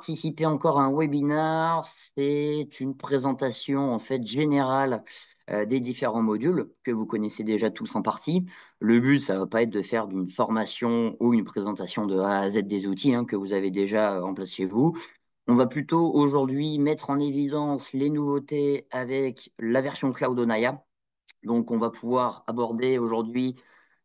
participer encore à un webinar. C'est une présentation en fait générale des différents modules que vous connaissez déjà tous en partie. Le but, ça va pas être de faire d'une formation ou une présentation de A à Z des outils que vous avez déjà en place chez vous. On va plutôt aujourd'hui mettre en évidence les nouveautés avec la version Cloud Onaya. Donc, on va pouvoir aborder aujourd'hui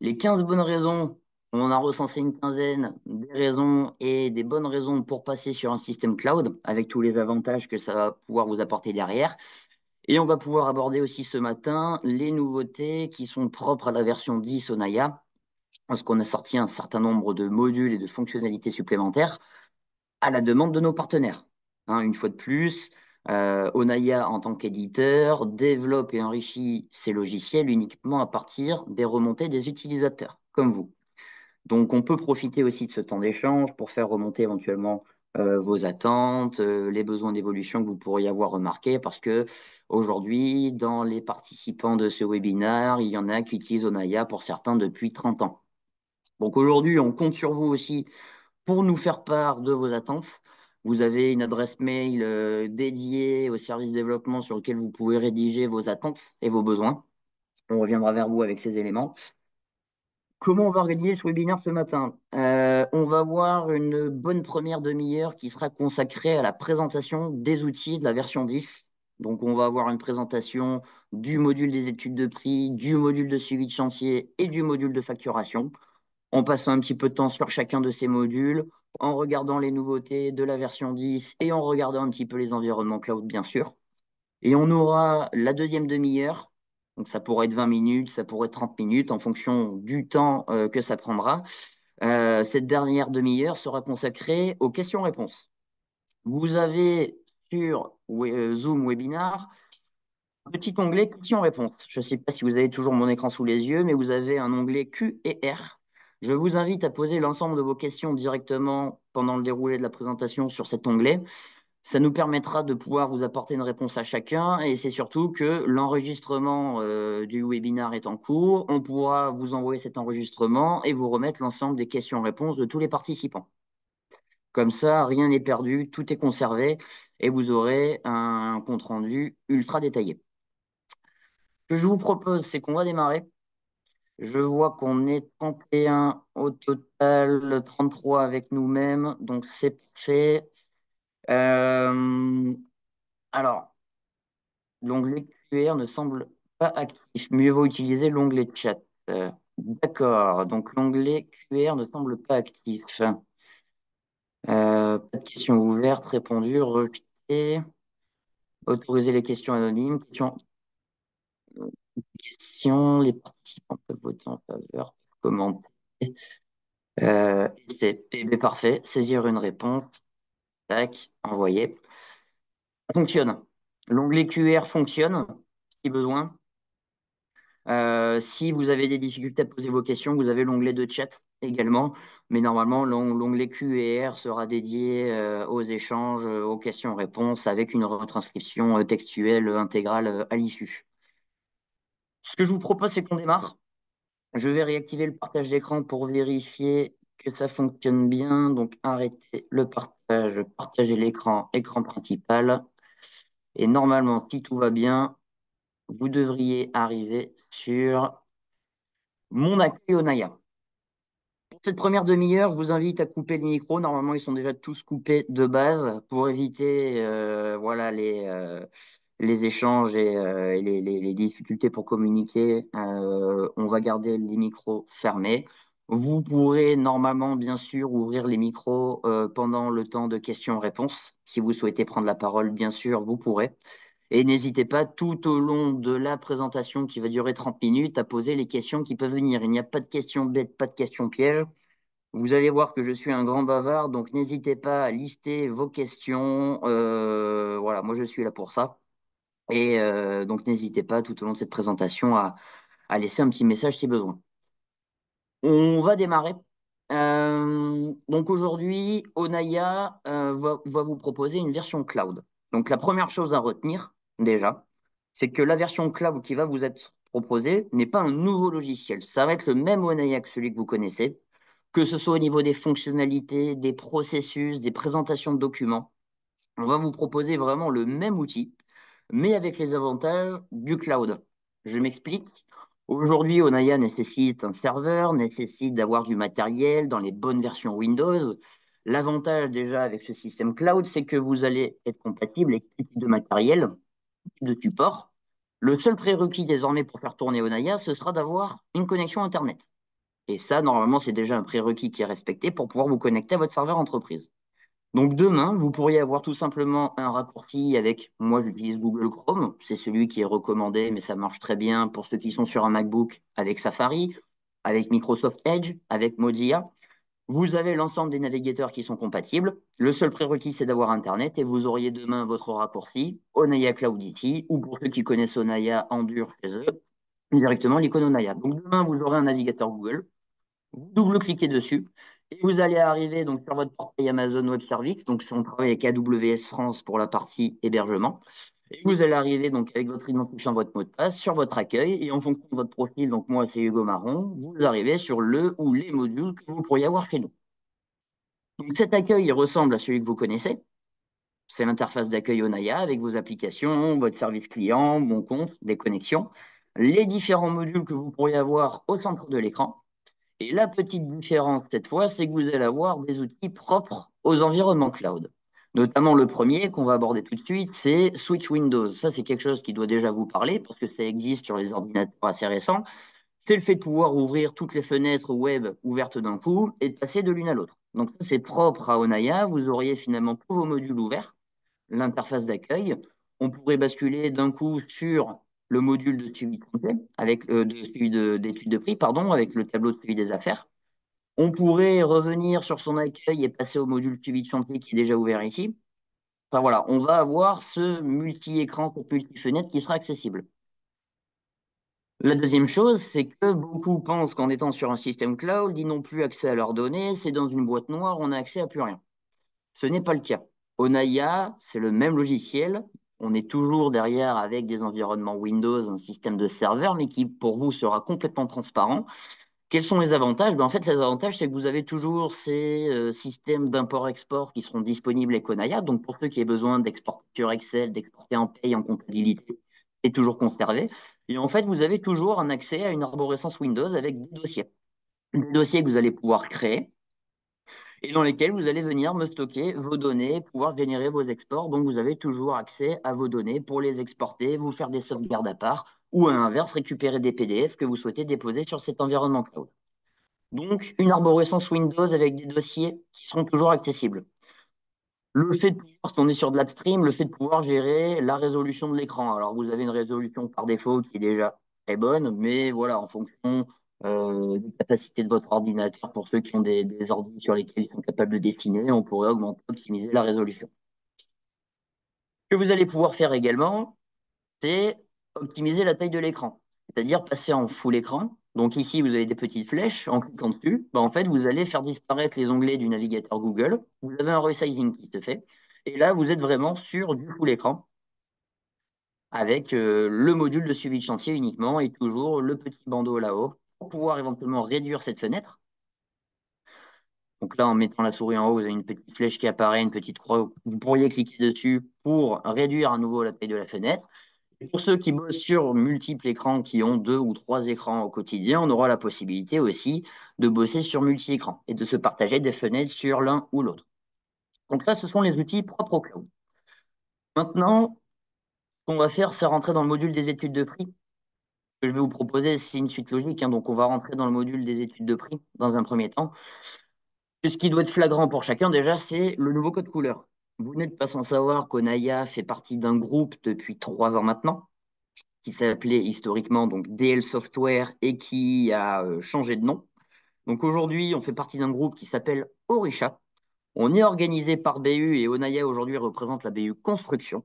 les 15 bonnes raisons. On en a recensé une quinzaine des raisons et des bonnes raisons pour passer sur un système cloud avec tous les avantages que ça va pouvoir vous apporter derrière. Et on va pouvoir aborder aussi ce matin les nouveautés qui sont propres à la version 10 Onaya, parce qu'on a sorti un certain nombre de modules et de fonctionnalités supplémentaires à la demande de nos partenaires. Une fois de plus, Onaya, en tant qu'éditeur, développe et enrichit ses logiciels uniquement à partir des remontées des utilisateurs, comme vous. Donc, on peut profiter aussi de ce temps d'échange pour faire remonter éventuellement vos attentes, les besoins d'évolution que vous pourriez avoir remarqués, parce que aujourd'hui, dans les participants de ce webinaire, il y en a qui utilisent Onaya pour certains depuis 30 ans. Donc aujourd'hui, on compte sur vous aussi pour nous faire part de vos attentes. Vous avez une adresse mail dédiée au service développement sur lequel vous pouvez rédiger vos attentes et vos besoins. On reviendra vers vous avec ces éléments. Comment on va organiser ce webinaire ce matin? On va avoir une bonne première demi-heure qui sera consacrée à la présentation des outils de la version 10. Donc, on va avoir une présentation du module des études de prix, du module de suivi de chantier et du module de facturation, en passant un petit peu de temps sur chacun de ces modules, en regardant les nouveautés de la version 10 et en regardant un petit peu les environnements cloud, bien sûr. Et on aura la deuxième demi-heure, donc ça pourrait être 20 minutes, ça pourrait être 30 minutes en fonction du temps que ça prendra. Cette dernière demi-heure sera consacrée aux questions-réponses. Vous avez sur Zoom Webinar un petit onglet questions-réponses. Je ne sais pas si vous avez toujours mon écran sous les yeux, mais vous avez un onglet Q et R. Je vous invite à poser l'ensemble de vos questions directement pendant le déroulé de la présentation sur cet onglet. Ça nous permettra de pouvoir vous apporter une réponse à chacun et c'est surtout que l'enregistrement du webinaire est en cours. On pourra vous envoyer cet enregistrement et vous remettre l'ensemble des questions-réponses de tous les participants. Comme ça, rien n'est perdu, tout est conservé et vous aurez un compte-rendu ultra détaillé. Ce que je vous propose, c'est qu'on va démarrer. Je vois qu'on est 31 au total, 33 avec nous-mêmes, donc c'est parfait. Alors, l'onglet QR ne semble pas actif. Mieux vaut utiliser l'onglet chat. D'accord, donc l'onglet QR ne semble pas actif. Pas de questions ouvertes, répondues, rejetées. Autoriser les questions anonymes. Les participants peuvent voter en faveur, commenter. C'est parfait. Saisir une réponse. Tac, envoyer. Ça fonctionne. L'onglet QR fonctionne, si besoin. Si vous avez des difficultés à poser vos questions, vous avez l'onglet de chat également. Mais normalement, l'onglet Q et R sera dédié aux échanges, aux questions-réponses avec une retranscription textuelle intégrale à l'issue. Ce que je vous propose, c'est qu'on démarre. Je vais réactiver le partage d'écran pour vérifier que ça fonctionne bien. Donc, arrêtez le partage, partager l'écran, écran principal. Et normalement, si tout va bien, vous devriez arriver sur mon accueil au Naya. Pour cette première demi-heure, je vous invite à couper les micros. Normalement, ils sont déjà tous coupés de base pour éviter voilà, les échanges et les difficultés pour communiquer. On va garder les micros fermés. Vous pourrez normalement, bien sûr, ouvrir les micros pendant le temps de questions-réponses. Si vous souhaitez prendre la parole, bien sûr, vous pourrez. Et n'hésitez pas tout au long de la présentation qui va durer 30 minutes à poser les questions qui peuvent venir. Il n'y a pas de questions bêtes, pas de questions pièges. Vous allez voir que je suis un grand bavard, donc n'hésitez pas à lister vos questions. Voilà, moi je suis là pour ça. Et donc n'hésitez pas tout au long de cette présentation à laisser un petit message si besoin. On va démarrer. Donc aujourd'hui, Onaya va vous proposer une version cloud. Donc la première chose à retenir déjà, c'est que la version cloud qui va vous être proposée n'est pas un nouveau logiciel. Ça va être le même Onaya que celui que vous connaissez, que ce soit au niveau des fonctionnalités, des processus, des présentations de documents. On va vous proposer vraiment le même outil, mais avec les avantages du cloud. Je m'explique. Aujourd'hui, Onaya nécessite un serveur, nécessite d'avoir du matériel dans les bonnes versions Windows. L'avantage déjà avec ce système cloud, c'est que vous allez être compatible avec tout type de matériel, tout type de support. Le seul prérequis désormais pour faire tourner Onaya, ce sera d'avoir une connexion Internet. Et ça, normalement, c'est déjà un prérequis qui est respecté pour pouvoir vous connecter à votre serveur entreprise. Donc demain, vous pourriez avoir tout simplement un raccourci avec, moi j'utilise Google Chrome, c'est celui qui est recommandé, mais ça marche très bien pour ceux qui sont sur un MacBook avec Safari, avec Microsoft Edge, avec Mozilla. Vous avez l'ensemble des navigateurs qui sont compatibles. Le seul prérequis, c'est d'avoir Internet et vous auriez demain votre raccourci, Onaya Cloud ici, ou pour ceux qui connaissent Onaya en dur chez eux, directement l'icône Onaya. Donc demain, vous aurez un navigateur Google, vous double-cliquez dessus et vous allez arriver donc sur votre portail Amazon Web Services. Donc, on travaille avec AWS France pour la partie hébergement. Et vous allez arriver donc avec votre identifiant, votre mot de passe sur votre accueil et en fonction de votre profil, donc moi c'est Hugo Marron, vous arrivez sur le ou les modules que vous pourriez avoir chez nous. Donc cet accueil il ressemble à celui que vous connaissez. C'est l'interface d'accueil Onaya avec vos applications, votre service client, mon compte, des connexions, les différents modules que vous pourriez avoir au centre de l'écran. Et la petite différence cette fois, c'est que vous allez avoir des outils propres aux environnements cloud. Notamment le premier qu'on va aborder tout de suite, c'est Switch Windows. Ça, c'est quelque chose qui doit déjà vous parler parce que ça existe sur les ordinateurs assez récents. C'est le fait de pouvoir ouvrir toutes les fenêtres web ouvertes d'un coup et de passer de l'une à l'autre. Donc ça, c'est propre à Onaya. Vous auriez finalement tous vos modules ouverts, l'interface d'accueil. On pourrait basculer d'un coup sur le module de suivi de santé, avec d'études de prix, pardon, avec le tableau de suivi des affaires. On pourrait revenir sur son accueil et passer au module suivi de chantier qui est déjà ouvert ici. Enfin voilà, on va avoir ce multi-écran, cette multi-fenêtre qui sera accessible. La deuxième chose, c'est que beaucoup pensent qu'en étant sur un système cloud, ils n'ont plus accès à leurs données, c'est dans une boîte noire, on n'a accès à plus rien. Ce n'est pas le cas. Onaya, c'est le même logiciel. On est toujours derrière avec des environnements Windows, un système de serveur, mais qui pour vous sera complètement transparent. Quels sont les avantages? En fait, les avantages, c'est que vous avez toujours ces systèmes d'import-export qui seront disponibles avec Onaya. Donc, pour ceux qui aient besoin d'exporter sur Excel, d'exporter en paye, en comptabilité, c'est toujours conservé. Et en fait, vous avez toujours un accès à une arborescence Windows avec des dossiers. Des dossiers que vous allez pouvoir créer et dans lesquels vous allez venir me stocker vos données, pouvoir générer vos exports. Donc, vous avez toujours accès à vos données pour les exporter, vous faire des sauvegardes à part ou à l'inverse, récupérer des PDF que vous souhaitez déposer sur cet environnement cloud. Donc, une arborescence Windows avec des dossiers qui seront toujours accessibles. Le fait de pouvoir, si on est sur de l'upstream, le fait de pouvoir gérer la résolution de l'écran. Alors, vous avez une résolution par défaut qui est déjà très bonne, mais voilà, en fonction des capacités de votre ordinateur, pour ceux qui ont des ordi sur lesquels ils sont capables de dessiner, on pourrait augmenter, optimiser la résolution. Ce que vous allez pouvoir faire également, c'est optimiser la taille de l'écran, c'est-à-dire passer en full écran. Donc ici, vous avez des petites flèches. En cliquant dessus, en fait, vous allez faire disparaître les onglets du navigateur Google. Vous avez un resizing qui se fait. Et là, vous êtes vraiment sur du full écran avec le module de suivi de chantier uniquement et toujours le petit bandeau là-haut pour pouvoir éventuellement réduire cette fenêtre. Donc là, en mettant la souris en haut, vous avez une petite flèche qui apparaît, une petite croix. Vous pourriez cliquer dessus pour réduire à nouveau la taille de la fenêtre. Et pour ceux qui bossent sur multiples écrans, qui ont deux ou trois écrans au quotidien, on aura la possibilité aussi de bosser sur multi-écrans et de se partager des fenêtres sur l'un ou l'autre. Donc ça, ce sont les outils propres au cloud. Maintenant, ce qu'on va faire, c'est rentrer dans le module des études de prix. Ce que je vais vous proposer, c'est une suite logique, hein. Donc, on va rentrer dans le module des études de prix dans un premier temps. Et ce qui doit être flagrant pour chacun, déjà, c'est le nouveau code couleur. Vous n'êtes pas sans savoir qu'Onaya fait partie d'un groupe depuis 3 ans maintenant, qui s'appelait historiquement donc DL Software et qui a changé de nom. Donc aujourd'hui, on fait partie d'un groupe qui s'appelle Orisha. On est organisé par BU et Onaya aujourd'hui représente la BU Construction.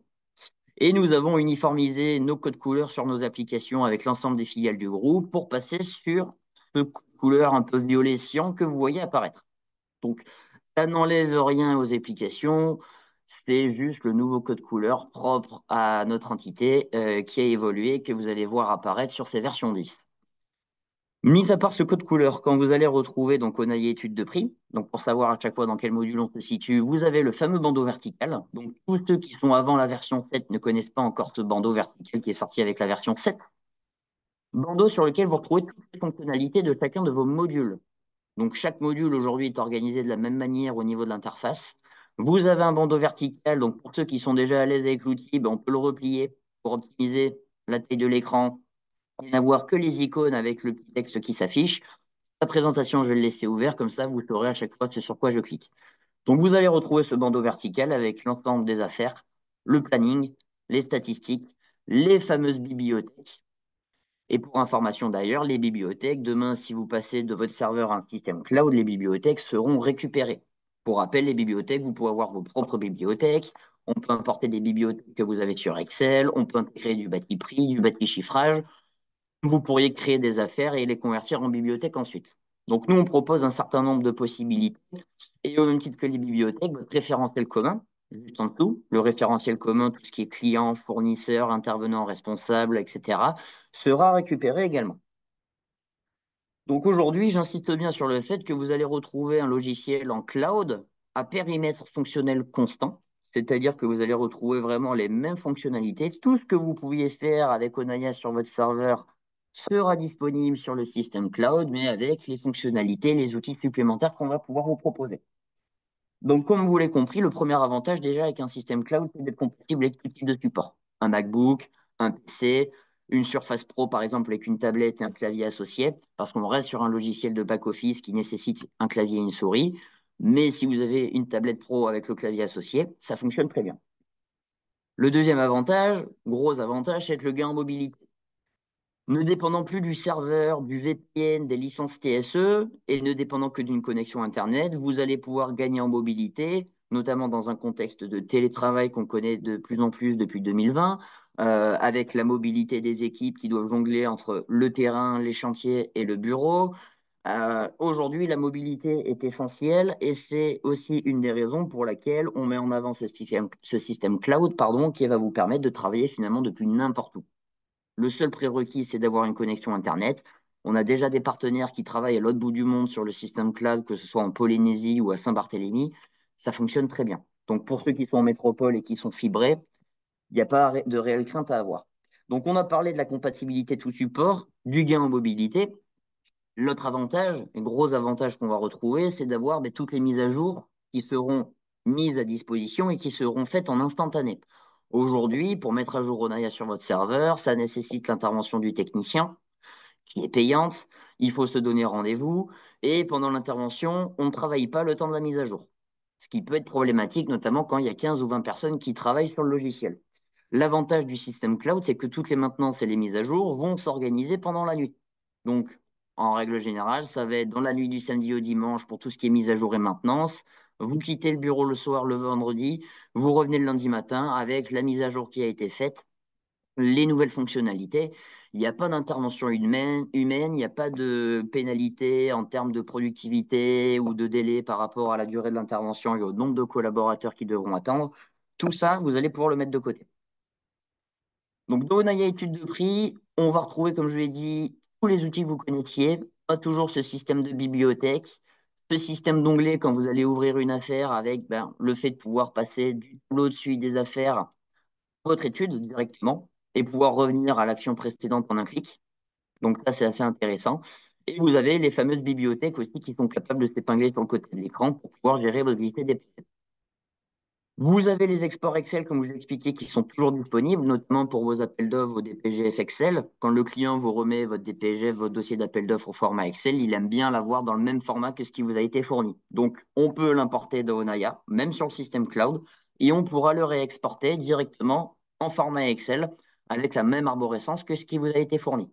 Et nous avons uniformisé nos codes couleurs sur nos applications avec l'ensemble des filiales du groupe pour passer sur ce code couleur un peu violet cyan que vous voyez apparaître. Donc, ça n'enlève rien aux applications, c'est juste le nouveau code couleur propre à notre entité qui a évolué, que vous allez voir apparaître sur ces versions 10. Mis à part ce code couleur, quand vous allez retrouver donc Onaï étude de prix, donc pour savoir à chaque fois dans quel module on se situe, vous avez le fameux bandeau vertical. Donc tous ceux qui sont avant la version 7 ne connaissent pas encore ce bandeau vertical qui est sorti avec la version 7. Bandeau sur lequel vous retrouvez toutes les fonctionnalités de chacun de vos modules. Donc chaque module aujourd'hui est organisé de la même manière au niveau de l'interface. Vous avez un bandeau vertical, donc pour ceux qui sont déjà à l'aise avec l'outil, ben, on peut le replier pour optimiser la taille de l'écran et n'avoir que les icônes avec le petit texte qui s'affiche. La présentation, je vais le laisser ouvert, comme ça vous saurez à chaque fois ce sur quoi je clique. Donc vous allez retrouver ce bandeau vertical avec l'ensemble des affaires, le planning, les statistiques, les fameuses bibliothèques. Et pour information d'ailleurs, les bibliothèques, demain, si vous passez de votre serveur à un système cloud, les bibliothèques seront récupérées. Pour rappel, les bibliothèques, vous pouvez avoir vos propres bibliothèques. On peut importer des bibliothèques que vous avez sur Excel. On peut intégrer du bâti prix, du bâti chiffrage. Vous pourriez créer des affaires et les convertir en bibliothèque ensuite. Donc, nous, on propose un certain nombre de possibilités. Et au même titre que les bibliothèques, votre référentiel commun, juste en dessous, le référentiel commun, tout ce qui est client, fournisseur, intervenant, responsable, etc., sera récupéré également. Donc aujourd'hui, j'insiste bien sur le fait que vous allez retrouver un logiciel en cloud à périmètre fonctionnel constant, c'est-à-dire que vous allez retrouver vraiment les mêmes fonctionnalités. Tout ce que vous pouviez faire avec Onaya sur votre serveur sera disponible sur le système cloud, mais avec les fonctionnalités, les outils supplémentaires qu'on va pouvoir vous proposer. Donc, comme vous l'avez compris, le premier avantage déjà avec un système cloud, c'est d'être compatible avec tout type de support. Un MacBook, un PC, une Surface Pro, par exemple, avec une tablette et un clavier associé, parce qu'on reste sur un logiciel de back-office qui nécessite un clavier et une souris. Mais si vous avez une tablette Pro avec le clavier associé, ça fonctionne très bien. Le deuxième avantage, gros avantage, c'est le gain en mobilité. Ne dépendant plus du serveur, du VPN, des licences TSE et ne dépendant que d'une connexion Internet, vous allez pouvoir gagner en mobilité, notamment dans un contexte de télétravail qu'on connaît de plus en plus depuis 2020, avec la mobilité des équipes qui doivent jongler entre le terrain, les chantiers et le bureau. Aujourd'hui, la mobilité est essentielle et c'est aussi une des raisons pour laquelle on met en avant ce système cloud, pardon, qui va vous permettre de travailler finalement depuis n'importe où. Le seul prérequis, c'est d'avoir une connexion Internet. On a déjà des partenaires qui travaillent à l'autre bout du monde sur le système cloud, que ce soit en Polynésie ou à Saint-Barthélemy. Ça fonctionne très bien. Donc, pour ceux qui sont en métropole et qui sont fibrés, il n'y a pas de réelle crainte à avoir. Donc, on a parlé de la compatibilité tout support, du gain en mobilité. L'autre avantage, et gros avantage qu'on va retrouver, c'est d'avoir toutes les mises à jour qui seront mises à disposition et qui seront faites en instantané. Aujourd'hui, pour mettre à jour Onaya sur votre serveur, ça nécessite l'intervention du technicien qui est payante. Il faut se donner rendez-vous et pendant l'intervention, on ne travaille pas le temps de la mise à jour. Ce qui peut être problématique, notamment quand il y a 15 ou 20 personnes qui travaillent sur le logiciel. L'avantage du système cloud, c'est que toutes les maintenances et les mises à jour vont s'organiser pendant la nuit. Donc, en règle générale, ça va être dans la nuit du samedi au dimanche pour tout ce qui est mise à jour et maintenance. Vous quittez le bureau le soir, le vendredi, vous revenez le lundi matin avec la mise à jour qui a été faite, les nouvelles fonctionnalités. Il n'y a pas d'intervention humaine, il n'y a pas de pénalité en termes de productivité ou de délai par rapport à la durée de l'intervention et au nombre de collaborateurs qui devront attendre. Tout ça, vous allez pouvoir le mettre de côté. Donc, dans Onaya étude de prix, on va retrouver, comme je l'ai dit, tous les outils que vous connaissiez, pas toujours ce système de bibliothèque, ce système d'onglet quand vous allez ouvrir une affaire avec le fait de pouvoir passer du tableau de suivi des affaires à votre étude directement et pouvoir revenir à l'action précédente en un clic. Donc, ça, c'est assez intéressant. Et vous avez les fameuses bibliothèques aussi qui sont capables de s'épingler sur le côté de l'écran pour pouvoir gérer votre unité des PDF. Vous avez les exports Excel, comme je vous ai expliqué, qui sont toujours disponibles, notamment pour vos appels d'offres, vos DPGF Excel. Quand le client vous remet votre DPGF, votre dossier d'appel d'offres au format Excel, il aime bien l'avoir dans le même format que ce qui vous a été fourni. Donc, on peut l'importer dans Onaya, même sur le système cloud, et on pourra le réexporter directement en format Excel avec la même arborescence que ce qui vous a été fourni.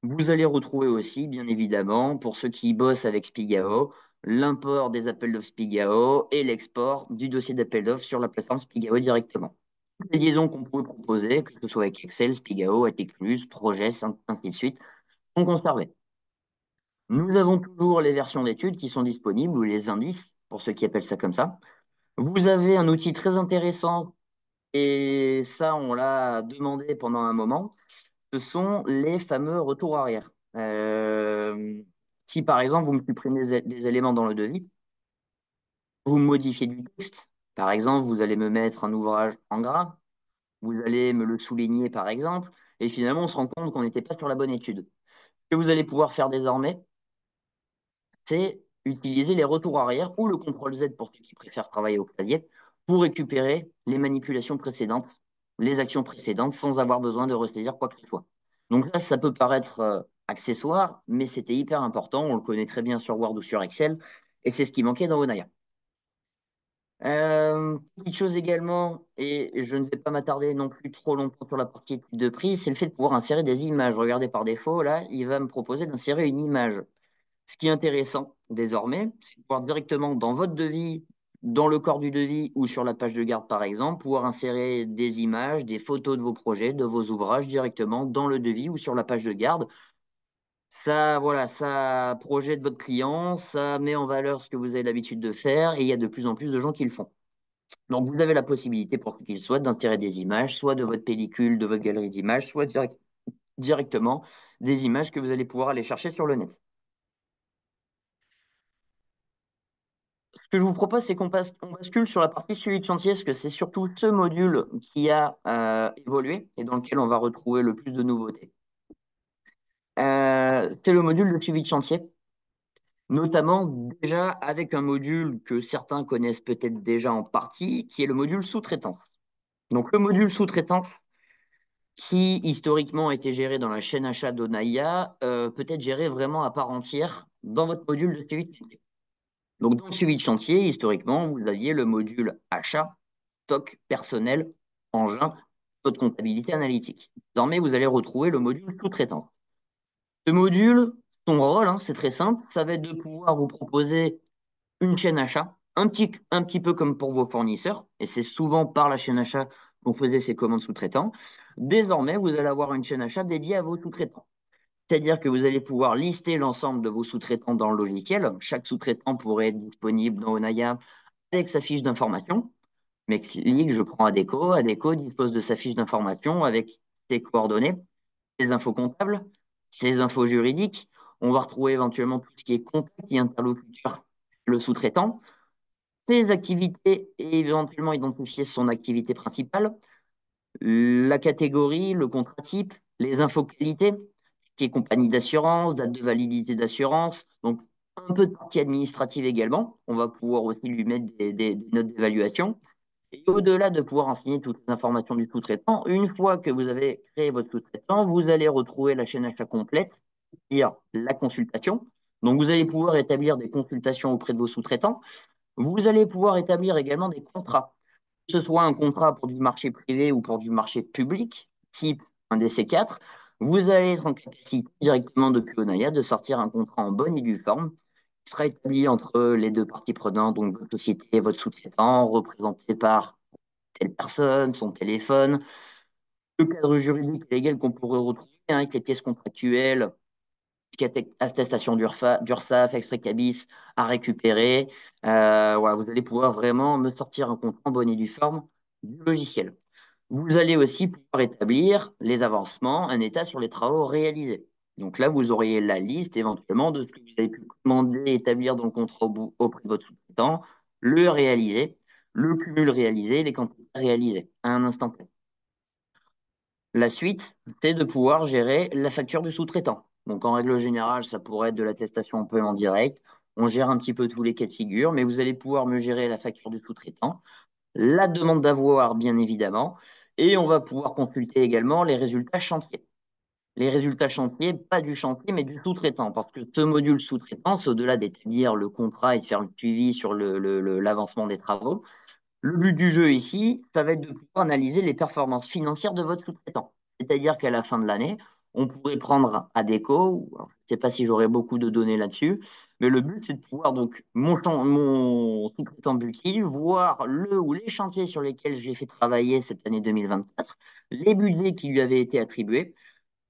Vous allez retrouver aussi, bien évidemment, pour ceux qui bossent avec Spigao, l'import des appels d'offres Spigao et l'export du dossier d'appel d'offres sur la plateforme Spigao directement. Les liaisons qu'on peut proposer, que ce soit avec Excel, Spigao, Ateclus, Progress, ainsi de suite, sont conservées. Nous avons toujours les versions d'études qui sont disponibles, ou les indices, pour ceux qui appellent ça comme ça. Vous avez un outil très intéressant, et ça, on l'a demandé pendant un moment, ce sont les fameux retours arrière. Euh, Si par exemple vous me supprimez des éléments dans le devis, vous modifiez du texte. Par exemple, vous allez me mettre un ouvrage en gras, vous allez me le souligner par exemple, et finalement on se rend compte qu'on n'était pas sur la bonne étude. Ce que vous allez pouvoir faire désormais, c'est utiliser les retours arrière ou le contrôle Z pour ceux qui préfèrent travailler au clavier pour récupérer les manipulations précédentes, les actions précédentes sans avoir besoin de ressaisir quoi que ce soit. Donc là, ça peut paraître accessoire, mais c'était hyper important. On le connaît très bien sur Word ou sur Excel, et c'est ce qui manquait dans Onaya. Petite chose également, et je ne vais pas m'attarder non plus trop longtemps sur la partie étude de prix, c'est le fait de pouvoir insérer des images. Regardez par défaut, là, il va me proposer d'insérer une image. Ce qui est intéressant désormais, c'est de pouvoir directement dans votre devis, dans le corps du devis ou sur la page de garde par exemple, pouvoir insérer des images, des photos de vos projets, de vos ouvrages directement dans le devis ou sur la page de garde. Ça, voilà, ça projette votre client, ça met en valeur ce que vous avez l'habitude de faire et il y a de plus en plus de gens qui le font. Donc vous avez la possibilité pour qui qu'il soit d'insérer des images, soit de votre pellicule, de votre galerie d'images, soit directement des images que vous allez pouvoir aller chercher sur le net. Ce que je vous propose, c'est on bascule sur la partie suivi de chantier, parce que c'est surtout ce module qui a évolué et dans lequel on va retrouver le plus de nouveautés. C'est le module de suivi de chantier, notamment déjà avec un module que certains connaissent peut-être déjà en partie, qui est le module sous-traitance. Donc le module sous-traitance, qui historiquement était géré dans la chaîne achat d'Onaïa, peut être géré vraiment à part entière dans votre module de suivi de chantier. Donc, dans le suivi de chantier, historiquement, vous aviez le module achat, stock, personnel, engin, votre comptabilité analytique. Désormais, vous allez retrouver le module sous-traitant. Ce module, son rôle, hein, c'est très simple, ça va être de pouvoir vous proposer une chaîne achat, un petit peu comme pour vos fournisseurs, et c'est souvent par la chaîne achat qu'on faisait ces commandes sous-traitants. Désormais, vous allez avoir une chaîne achat dédiée à vos sous-traitants. C'est-à-dire que vous allez pouvoir lister l'ensemble de vos sous-traitants dans le logiciel. Chaque sous-traitant pourrait être disponible dans Onaya avec sa fiche d'information. M'explique, je prends Adecco. Adecco dispose de sa fiche d'information avec ses coordonnées, ses infos comptables, ses infos juridiques. On va retrouver éventuellement tout ce qui est contact et interlocuteur, le sous-traitant, ses activités et éventuellement identifier son activité principale, la catégorie, le contrat type, les infos qualité, qui est compagnie d'assurance, date de validité d'assurance, donc un peu de partie administrative également. On va pouvoir aussi lui mettre des notes d'évaluation. Et au-delà de pouvoir enseigner toutes les informations du sous-traitant, une fois que vous avez créé votre sous-traitant, vous allez retrouver la chaîne achat complète, c'est-à-dire la consultation. Donc, vous allez pouvoir établir des consultations auprès de vos sous-traitants. Vous allez pouvoir établir également des contrats, que ce soit un contrat pour du marché privé ou pour du marché public, type un DC4. Vous allez être en capacité directement depuis Onaya de sortir un contrat en bonne et due forme qui sera établi entre les deux parties prenantes, donc votre société et votre sous-traitant, représenté par telle personne, son téléphone, le cadre juridique et légal qu'on pourrait retrouver hein, avec les pièces contractuelles, attestation d'URSSAF, extrait cabis à récupérer. Voilà, vous allez pouvoir vraiment me sortir un contrat en bonne et due forme du logiciel. Vous allez aussi pouvoir établir les avancements, un état sur les travaux réalisés. Donc là, vous auriez la liste éventuellement de ce que vous avez pu commander, établir dans le contrat auprès de votre sous-traitant, le réaliser, le cumul réalisé, les quantités réalisées à un instant T. La suite, c'est de pouvoir gérer la facture du sous-traitant. Donc en règle générale, ça pourrait être de l'attestation en paiement direct. On gère un petit peu tous les cas de figure, mais vous allez pouvoir me gérer la facture du sous-traitant, la demande d'avoir, bien évidemment, et on va pouvoir consulter également les résultats chantier. Les résultats chantier, pas du chantier, mais du sous-traitant, parce que ce module sous-traitance, au-delà d'établir le contrat et de faire le suivi sur l'avancement des travaux, le but du jeu ici, ça va être de pouvoir analyser les performances financières de votre sous-traitant. C'est-à-dire qu'à la fin de l'année, on pourrait prendre Adecco, je ne sais pas si j'aurai beaucoup de données là-dessus, mais le but, c'est de pouvoir, donc, mon sous-traitant Buki, voir le ou les chantiers sur lesquels j'ai fait travailler cette année 2024, les budgets qui lui avaient été attribués,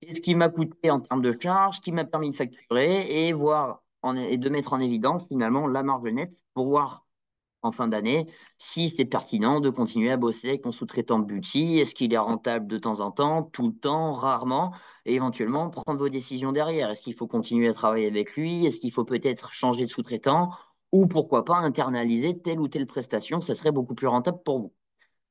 et ce qui m'a coûté en termes de charges, ce qui m'a permis de facturer, et voir et de mettre en évidence finalement la marge nette pour voir en fin d'année si c'est pertinent de continuer à bosser avec mon sous-traitant Buty. Est-ce qu'il est rentable de temps en temps, tout le temps, rarement? et éventuellement prendre vos décisions derrière. Est-ce qu'il faut continuer à travailler avec lui? Est-ce qu'il faut peut-être changer de sous-traitant? Ou pourquoi pas internaliser telle ou telle prestation? Ça serait beaucoup plus rentable pour vous.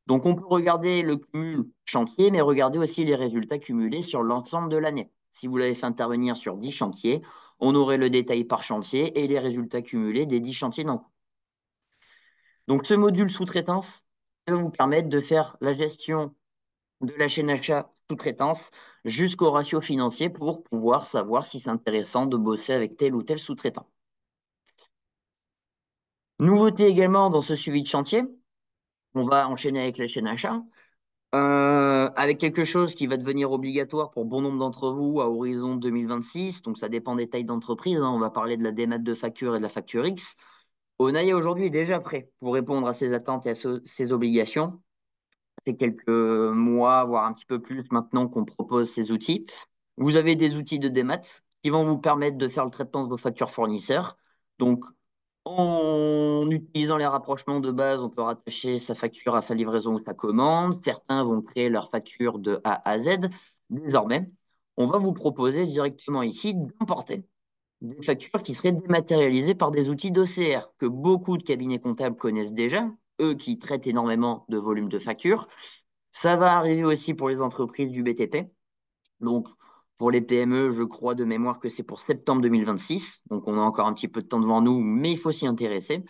Donc, on peut regarder le cumul chantier, mais regarder aussi les résultats cumulés sur l'ensemble de l'année. Si vous l'avez fait intervenir sur 10 chantiers, on aurait le détail par chantier et les résultats cumulés des 10 chantiers d'un coup. Donc, ce module sous-traitance va vous permettre de faire la gestion de la chaîne achat sous-traitance jusqu'au ratio financier pour pouvoir savoir si c'est intéressant de bosser avec tel ou tel sous-traitant. Nouveauté également dans ce suivi de chantier, on va enchaîner avec la chaîne achat. Avec quelque chose qui va devenir obligatoire pour bon nombre d'entre vous à horizon 2026, donc ça dépend des tailles d'entreprise, hein, on va parler de la démat de facture et de la facture X. Onaï aujourd'hui est déjà prêt pour répondre à ses attentes et à ses obligations. C'est quelques mois, voire un petit peu plus maintenant qu'on propose ces outils. Vous avez des outils de démat qui vont vous permettre de faire le traitement de vos factures fournisseurs. Donc, en utilisant les rapprochements de base, on peut rattacher sa facture à sa livraison ou sa commande. Certains vont créer leur facture de A à Z. Désormais, on va vous proposer directement ici d'importer des factures qui seraient dématérialisées par des outils d'OCR que beaucoup de cabinets comptables connaissent déjà, eux qui traitent énormément de volumes de factures. Ça va arriver aussi pour les entreprises du BTP. Donc, pour les PME, je crois de mémoire que c'est pour septembre 2026. Donc, on a encore un petit peu de temps devant nous, mais il faut s'y intéresser.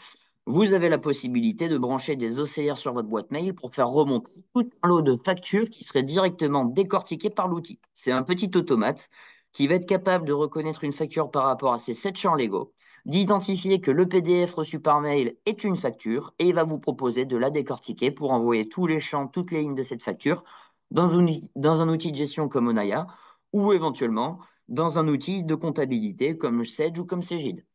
Vous avez la possibilité de brancher des OCR sur votre boîte mail pour faire remonter tout un lot de factures qui seraient directement décortiquées par l'outil. C'est un petit automate qui va être capable de reconnaître une facture par rapport à ses 7 champs légaux, d'identifier que le PDF reçu par mail est une facture et il va vous proposer de la décortiquer pour envoyer tous les champs, toutes les lignes de cette facture dans un outil de gestion comme Onaya ou éventuellement dans un outil de comptabilité comme Sage ou comme Cegid.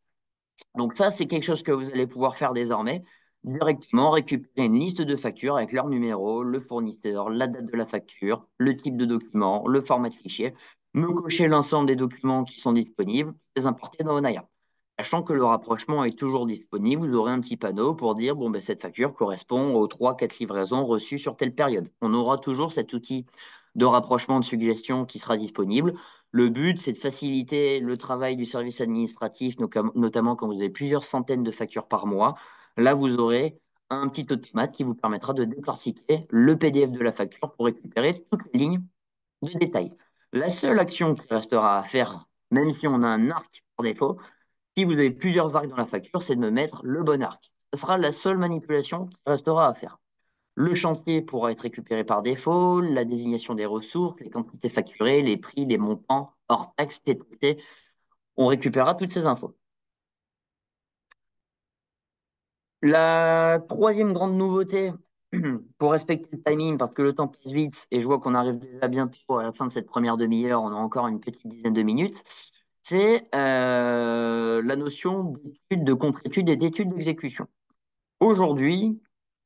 Donc ça, c'est quelque chose que vous allez pouvoir faire désormais, directement récupérer une liste de factures avec leur numéro, le fournisseur, la date de la facture, le type de document, le format de fichier, me cocher l'ensemble des documents qui sont disponibles, les importer dans Onaya. Sachant que le rapprochement est toujours disponible, vous aurez un petit panneau pour dire bon, ben, cette facture correspond aux 3-4 livraisons reçues sur telle période. On aura toujours cet outil de rapprochement de suggestion qui sera disponible. Le but, c'est de faciliter le travail du service administratif, notamment quand vous avez plusieurs centaines de factures par mois. Là, vous aurez un petit automate qui vous permettra de décortiquer le PDF de la facture pour récupérer toutes les lignes de détail. La seule action qui restera à faire, même si on a un arc par défaut, si vous avez plusieurs arcs dans la facture, c'est de me mettre le bon arc. Ce sera la seule manipulation qui restera à faire. Le chantier pourra être récupéré par défaut, la désignation des ressources, les quantités facturées, les prix, les montants, hors taxes, TTC. On récupérera toutes ces infos. La troisième grande nouveauté, pour respecter le timing, parce que le temps passe vite et je vois qu'on arrive déjà bientôt à la fin de cette première demi-heure, on a encore une petite dizaine de minutes, c'est la notion d'étude de contre-étude et d'étude d'exécution. Aujourd'hui,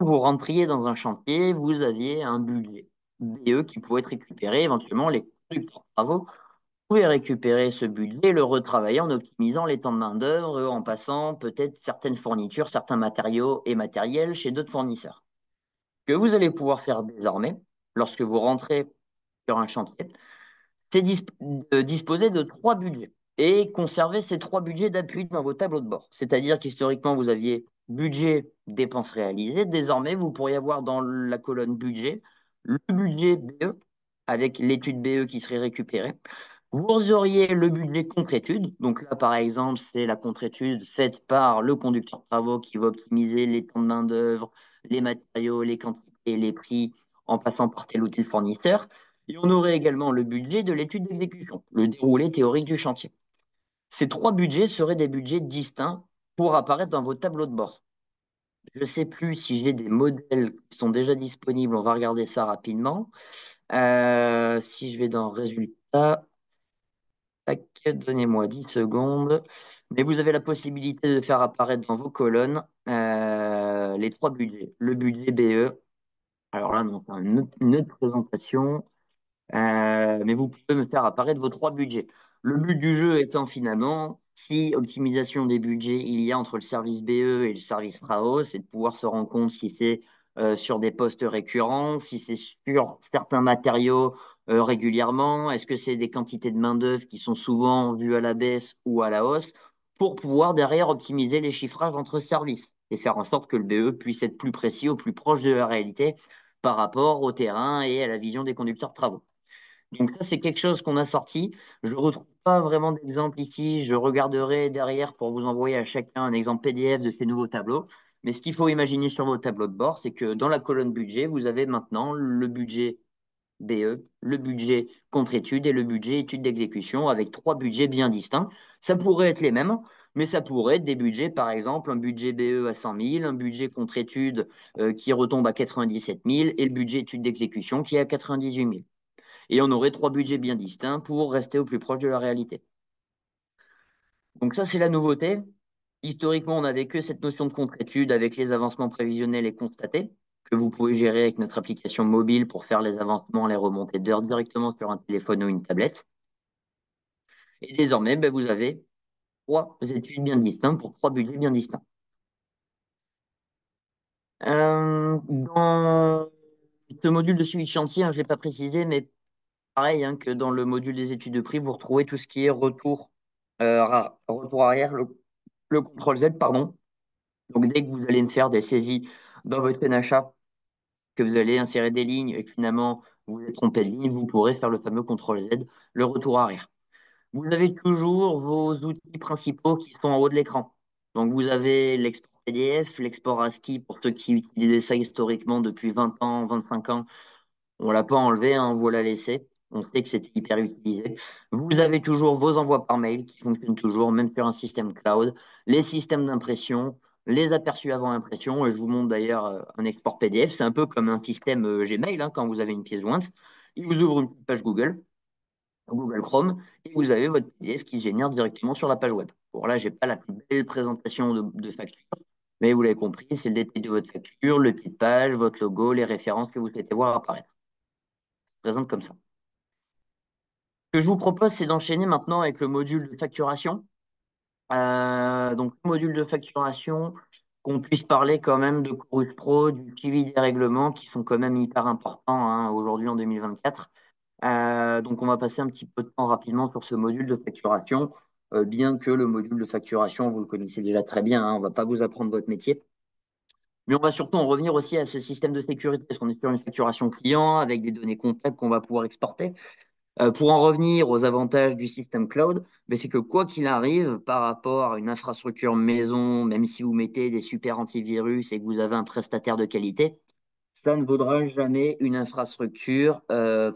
vous rentriez dans un chantier, vous aviez un budget BE qui pouvait être récupéré, éventuellement les conducteurs de travaux. Vous pouvez récupérer ce budget, le retravailler en optimisant les temps de main-d'œuvre, en passant peut-être certaines fournitures, certains matériaux et matériels chez d'autres fournisseurs. Ce que vous allez pouvoir faire désormais, lorsque vous rentrez sur un chantier, c'est de disposer de 3 budgets et conserver ces 3 budgets d'appui dans vos tableaux de bord. C'est-à-dire qu'historiquement, vous aviez budget dépenses réalisées. Désormais, vous pourriez avoir dans la colonne budget le budget BE avec l'étude BE qui serait récupérée. Vous auriez le budget contre-étude. Donc là, par exemple, c'est la contre-étude faite par le conducteur de travaux qui va optimiser les temps de main-d'œuvre, les matériaux, les quantités, les prix en passant par tel ou tel fournisseur. Et on aurait également le budget de l'étude d'exécution, le déroulé théorique du chantier. Ces 3 budgets seraient des budgets distincts pour apparaître dans vos tableaux de bord. Je ne sais plus si j'ai des modèles qui sont déjà disponibles, on va regarder ça rapidement. Si je vais dans Résultats, tac, donnez-moi 10 secondes. Mais vous avez la possibilité de faire apparaître dans vos colonnes les 3 budgets. Le budget BE, alors là, donc, une autre présentation. Mais vous pouvez me faire apparaître vos 3 budgets. Le but du jeu étant finalement, si optimisation des budgets il y a entre le service BE et le service RAO, c'est de pouvoir se rendre compte si c'est sur des postes récurrents, si c'est sur certains matériaux régulièrement? Est-ce que c'est des quantités de main-d'œuvre qui sont souvent vues à la baisse ou à la hausse pour pouvoir derrière optimiser les chiffrages entre services et faire en sorte que le BE puisse être plus précis au plus proche de la réalité par rapport au terrain et à la vision des conducteurs de travaux. Donc ça, c'est quelque chose qu'on a sorti. Je ne retrouve pas vraiment d'exemple ici. Je regarderai derrière pour vous envoyer à chacun un exemple PDF de ces nouveaux tableaux. Mais ce qu'il faut imaginer sur vos tableaux de bord, c'est que dans la colonne budget, vous avez maintenant le budget BE, le budget contre-études et le budget études d'exécution avec trois budgets bien distincts. Ça pourrait être les mêmes, mais ça pourrait être des budgets, par exemple, un budget BE à 100 000, un budget contre-études qui retombe à 97 000 et le budget études d'exécution qui est à 98 000. Et on aurait trois budgets bien distincts pour rester au plus proche de la réalité. Donc ça, c'est la nouveauté. Historiquement, on n'avait que cette notion de contre-étude avec les avancements prévisionnels et constatés, que vous pouvez gérer avec notre application mobile pour faire les avancements, les remontées d'heures directement sur un téléphone ou une tablette. Et désormais, ben, vous avez trois études bien distinctes pour trois budgets bien distincts. Dans ce module de suivi de chantier, hein, je ne l'ai pas précisé, mais pareil hein, que dans le module des études de prix, vous retrouvez tout ce qui est retour arrière, le contrôle Z, pardon. Donc, dès que vous allez me faire des saisies dans votre chaîne achat, que vous allez insérer des lignes et que finalement vous vous êtes trompé de ligne, vous pourrez faire le fameux contrôle Z, le retour arrière. Vous avez toujours vos outils principaux qui sont en haut de l'écran. Donc, vous avez l'export PDF, l'export ASCII pour ceux qui utilisaient ça historiquement depuis 20 ans, 25 ans. On l'a pas enlevé, hein, on vous l'a laissé. On sait que c'est hyper utilisé. Vous avez toujours vos envois par mail qui fonctionnent toujours, même sur un système cloud, les systèmes d'impression, les aperçus avant impression. Et je vous montre d'ailleurs un export PDF. C'est un peu comme un système Gmail hein, quand vous avez une pièce jointe. Il vous ouvre une petite page Google, Google Chrome, et vous avez votre PDF qui génère directement sur la page web. Bon, là, j'ai pas la plus belle présentation de facture, mais vous l'avez compris, c'est le détail de votre facture, le pied de page, votre logo, les références que vous souhaitez voir apparaître. Ça se présente comme ça. Ce que je vous propose, c'est d'enchaîner maintenant avec le module de facturation. Donc, le module de facturation, qu'on puisse parler quand même de Chorus Pro, du suivi des règlements qui sont quand même hyper importants hein, aujourd'hui en 2024. Donc, on va passer un petit peu de temps rapidement sur ce module de facturation, bien que le module de facturation, vous le connaissez déjà très bien, hein, on ne va pas vous apprendre votre métier. Mais on va surtout en revenir aussi à ce système de sécurité, parce qu'on est sur une facturation client avec des données comptables qu'on va pouvoir exporter. Pour en revenir aux avantages du système cloud, ben, c'est que quoi qu'il arrive par rapport à une infrastructure maison, même si vous mettez des super antivirus et que vous avez un prestataire de qualité, ça ne vaudra jamais une infrastructure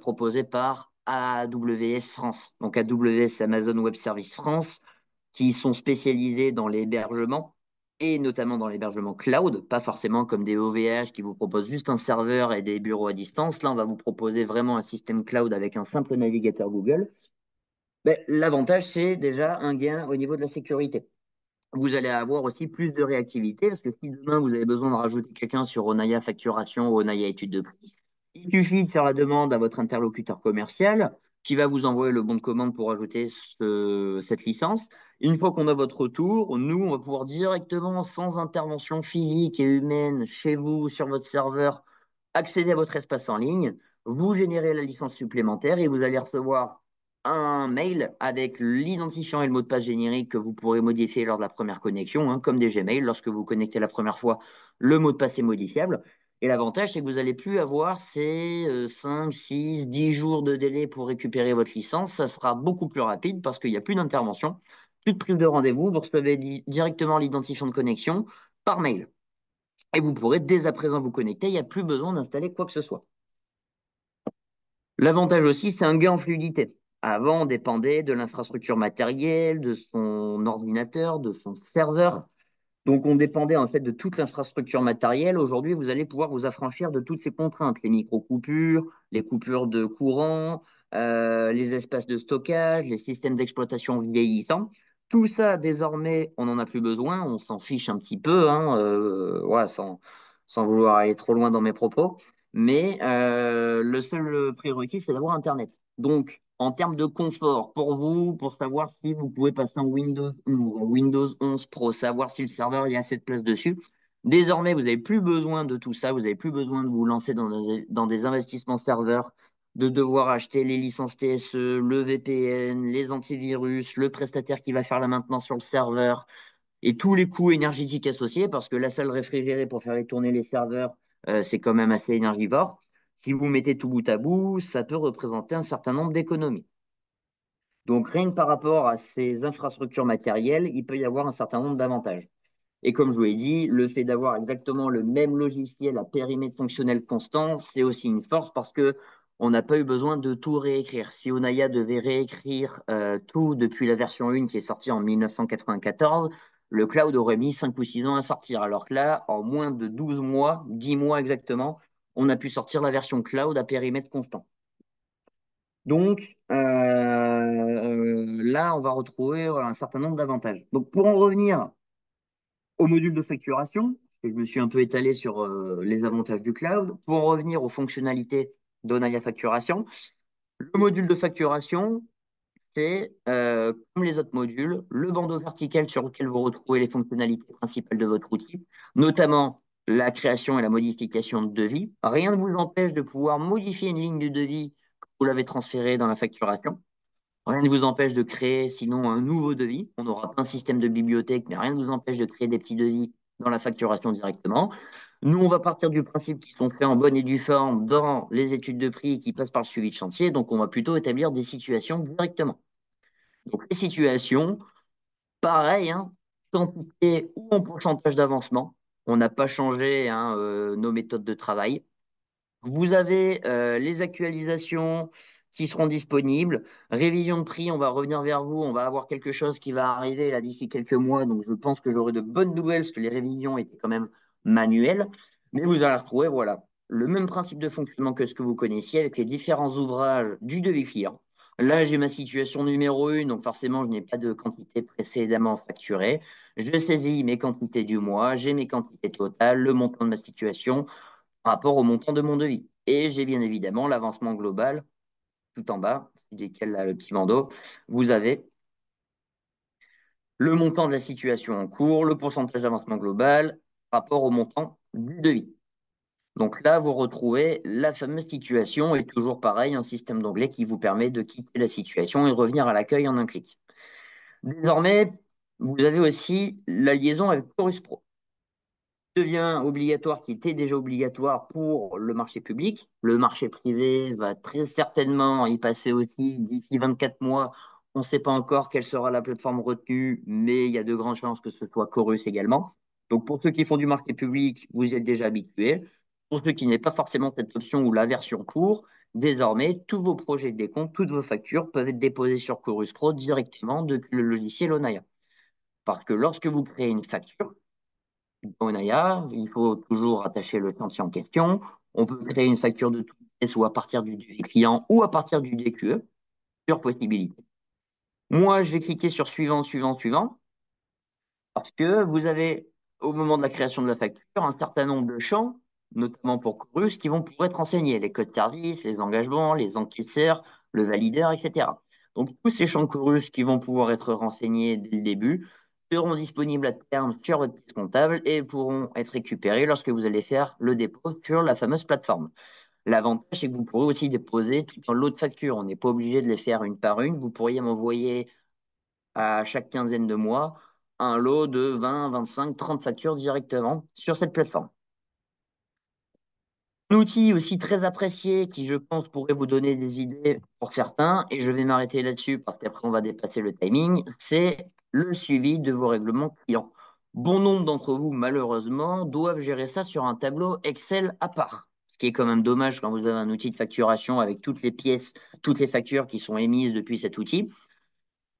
proposée par AWS France. Donc AWS, Amazon Web Services France, qui sont spécialisés dans l'hébergement et notamment dans l'hébergement cloud, pas forcément comme des OVH qui vous proposent juste un serveur et des bureaux à distance. Là, on va vous proposer vraiment un système cloud avec un simple navigateur Google. Ben, l'avantage, c'est déjà un gain au niveau de la sécurité. Vous allez avoir aussi plus de réactivité parce que si demain vous avez besoin de rajouter quelqu'un sur Onaya Facturation ou Onaya Étude de prix, il suffit de faire la demande à votre interlocuteur commercial qui va vous envoyer le bon de commande pour ajouter cette licence. Une fois qu'on a votre retour, nous, on va pouvoir directement, sans intervention physique et humaine, chez vous, sur votre serveur, accéder à votre espace en ligne, vous générez la licence supplémentaire et vous allez recevoir un mail avec l'identifiant et le mot de passe générique que vous pourrez modifier lors de la première connexion, hein, comme des Gmail. Lorsque vous connectez la première fois, le mot de passe est modifiable. Et l'avantage, c'est que vous n'allez plus avoir ces 5, 6, 10 jours de délai pour récupérer votre licence. Ça sera beaucoup plus rapide parce qu'il n'y a plus d'intervention, plus de prise de rendez-vous. Vous recevez directement l'identifiant de connexion par mail. Et vous pourrez dès à présent vous connecter. Il n'y a plus besoin d'installer quoi que ce soit. L'avantage aussi, c'est un gain en fluidité. Avant, on dépendait de l'infrastructure matérielle, de son ordinateur, de son serveur. Donc, on dépendait en fait de toute l'infrastructure matérielle. Aujourd'hui, vous allez pouvoir vous affranchir de toutes ces contraintes, les micro-coupures, les coupures de courant, les espaces de stockage, les systèmes d'exploitation vieillissants. Tout ça, désormais, on n'en a plus besoin. On s'en fiche un petit peu, hein, voilà, sans vouloir aller trop loin dans mes propos. Mais le seul prérequis, c'est d'avoir Internet. Donc, en termes de confort, pour vous, pour savoir si vous pouvez passer en Windows 11, en Windows 11 Pro, savoir si le serveur il y a assez de place dessus, désormais, vous n'avez plus besoin de tout ça. Vous n'avez plus besoin de vous lancer dans des investissements serveurs de devoir acheter les licences TSE, le VPN, les antivirus, le prestataire qui va faire la maintenance sur le serveur et tous les coûts énergétiques associés, parce que la salle réfrigérée pour faire tourner les serveurs, c'est quand même assez énergivore. Si vous mettez tout bout à bout, ça peut représenter un certain nombre d'économies. Donc, rien que par rapport à ces infrastructures matérielles, il peut y avoir un certain nombre d'avantages. Et comme je vous l'ai dit, le fait d'avoir exactement le même logiciel à périmètre fonctionnel constant, c'est aussi une force parce que on n'a pas eu besoin de tout réécrire. Si Onaya devait réécrire tout depuis la version 1 qui est sortie en 1994, le cloud aurait mis 5 ou 6 ans à sortir. Alors que là, en moins de 12 mois, 10 mois exactement, on a pu sortir la version cloud à périmètre constant. Donc là, on va retrouver voilà, un certain nombre d'avantages. Donc pour en revenir au module de facturation, parce que je me suis un peu étalé sur les avantages du cloud, pour en revenir aux fonctionnalités d'Onaya Facturation, le module de facturation, c'est comme les autres modules, le bandeau vertical sur lequel vous retrouvez les fonctionnalités principales de votre outil, notamment la création et la modification de devis. Rien ne vous empêche de pouvoir modifier une ligne de devis quand vous l'avez transférée dans la facturation. Rien ne vous empêche de créer sinon un nouveau devis. On aura plein de systèmes de bibliothèque, mais rien ne vous empêche de créer des petits devis dans la facturation directement. Nous, on va partir du principe qu'ils sont faits en bonne et due forme dans les études de prix et qui passent par le suivi de chantier. Donc, on va plutôt établir des situations directement. Donc, les situations, pareil, hein, quantité ou en pourcentage d'avancement. On n'a pas changé hein, nos méthodes de travail. Vous avez les actualisations qui seront disponibles. Révision de prix, on va revenir vers vous. On va avoir quelque chose qui va arriver là d'ici quelques mois. Donc, je pense que j'aurai de bonnes nouvelles parce que les révisions étaient quand même manuelles. Mais vous allez retrouver, voilà, le même principe de fonctionnement que ce que vous connaissiez avec les différents ouvrages du devis client. Là, j'ai ma situation numéro 1, donc forcément, je n'ai pas de quantité précédemment facturée. Je saisis mes quantités du mois, j'ai mes quantités totales, le montant de ma situation par rapport au montant de mon devis. Et j'ai bien évidemment l'avancement global tout en bas, duquel là, le petit bandeau. Vous avez le montant de la situation en cours, le pourcentage d'avancement global par rapport au montant du devis. Donc là, vous retrouvez la fameuse situation et toujours pareil, un système d'onglet qui vous permet de quitter la situation et de revenir à l'accueil en un clic. Désormais, vous avez aussi la liaison avec Chorus Pro. Devient obligatoire, qui était déjà obligatoire pour le marché public. Le marché privé va très certainement y passer aussi d'ici 24 mois. On ne sait pas encore quelle sera la plateforme retenue, mais il y a de grandes chances que ce soit Chorus également. Donc pour ceux qui font du marché public, vous y êtes déjà habitués. Pour ceux qui n'aient pas forcément cette option ou la version pour, désormais, tous vos projets de décompte, toutes vos factures peuvent être déposées sur Chorus Pro directement depuis le logiciel Onaya. Parce que lorsque vous créez une facture, Onaya, il faut toujours rattacher le chantier en question. On peut créer une facture de toute pièce ou à partir du devis client ou à partir du DQE, sur possibilité. Moi, je vais cliquer sur suivant, suivant, suivant, parce que vous avez, au moment de la création de la facture, un certain nombre de champs, notamment pour Chorus, qui vont pouvoir être renseignés. Les codes services, les engagements, les enquêteurs, le valideur, etc. Donc, tous ces champs Chorus qui vont pouvoir être renseignés dès le début seront disponibles à terme sur votre pièce comptable et pourront être récupérés lorsque vous allez faire le dépôt sur la fameuse plateforme. L'avantage, c'est que vous pourrez aussi déposer tout un lot de factures. On n'est pas obligé de les faire une par une. Vous pourriez m'envoyer à chaque quinzaine de mois un lot de 20, 25, 30 factures directement sur cette plateforme. Un outil aussi très apprécié qui, je pense, pourrait vous donner des idées pour certains, et je vais m'arrêter là-dessus parce qu'après on va dépasser le timing, c'est le suivi de vos règlements clients. Bon nombre d'entre vous, malheureusement, doivent gérer ça sur un tableau Excel à part. Ce qui est quand même dommage quand vous avez un outil de facturation avec toutes les pièces, toutes les factures qui sont émises depuis cet outil.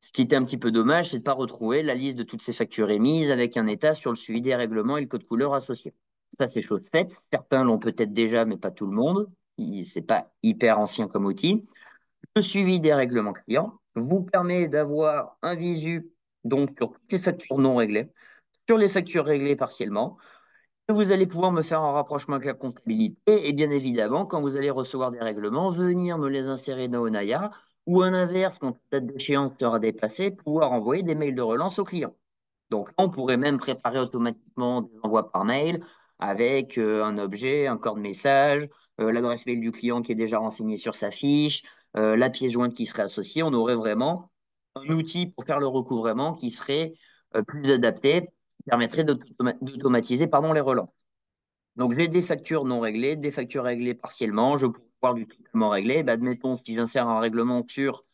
Ce qui était un petit peu dommage, c'est de ne pas retrouver la liste de toutes ces factures émises avec un état sur le suivi des règlements et le code couleur associé. Ça, c'est chose faite. Certains l'ont peut-être déjà, mais pas tout le monde. C'est pas hyper ancien comme outil. Le suivi des règlements clients vous permet d'avoir un visu donc sur toutes les factures non réglées, sur les factures réglées partiellement. Et vous allez pouvoir me faire un rapprochement avec la comptabilité et bien évidemment, quand vous allez recevoir des règlements, venir me les insérer dans Onaya ou à l'inverse, quand la date d'échéance sera dépassée, pouvoir envoyer des mails de relance aux clients. Donc, on pourrait même préparer automatiquement des envois par mail avec un objet, un corps de message, l'adresse mail du client qui est déjà renseignée sur sa fiche, la pièce jointe qui serait associée. On aurait vraiment un outil pour faire le recouvrement qui serait plus adapté, qui permettrait d'automatiser pardon, les relances. Donc, j'ai des factures non réglées, des factures réglées partiellement. Je peux pouvoir du totalement réglé. Bah, admettons, si j'insère un règlement sur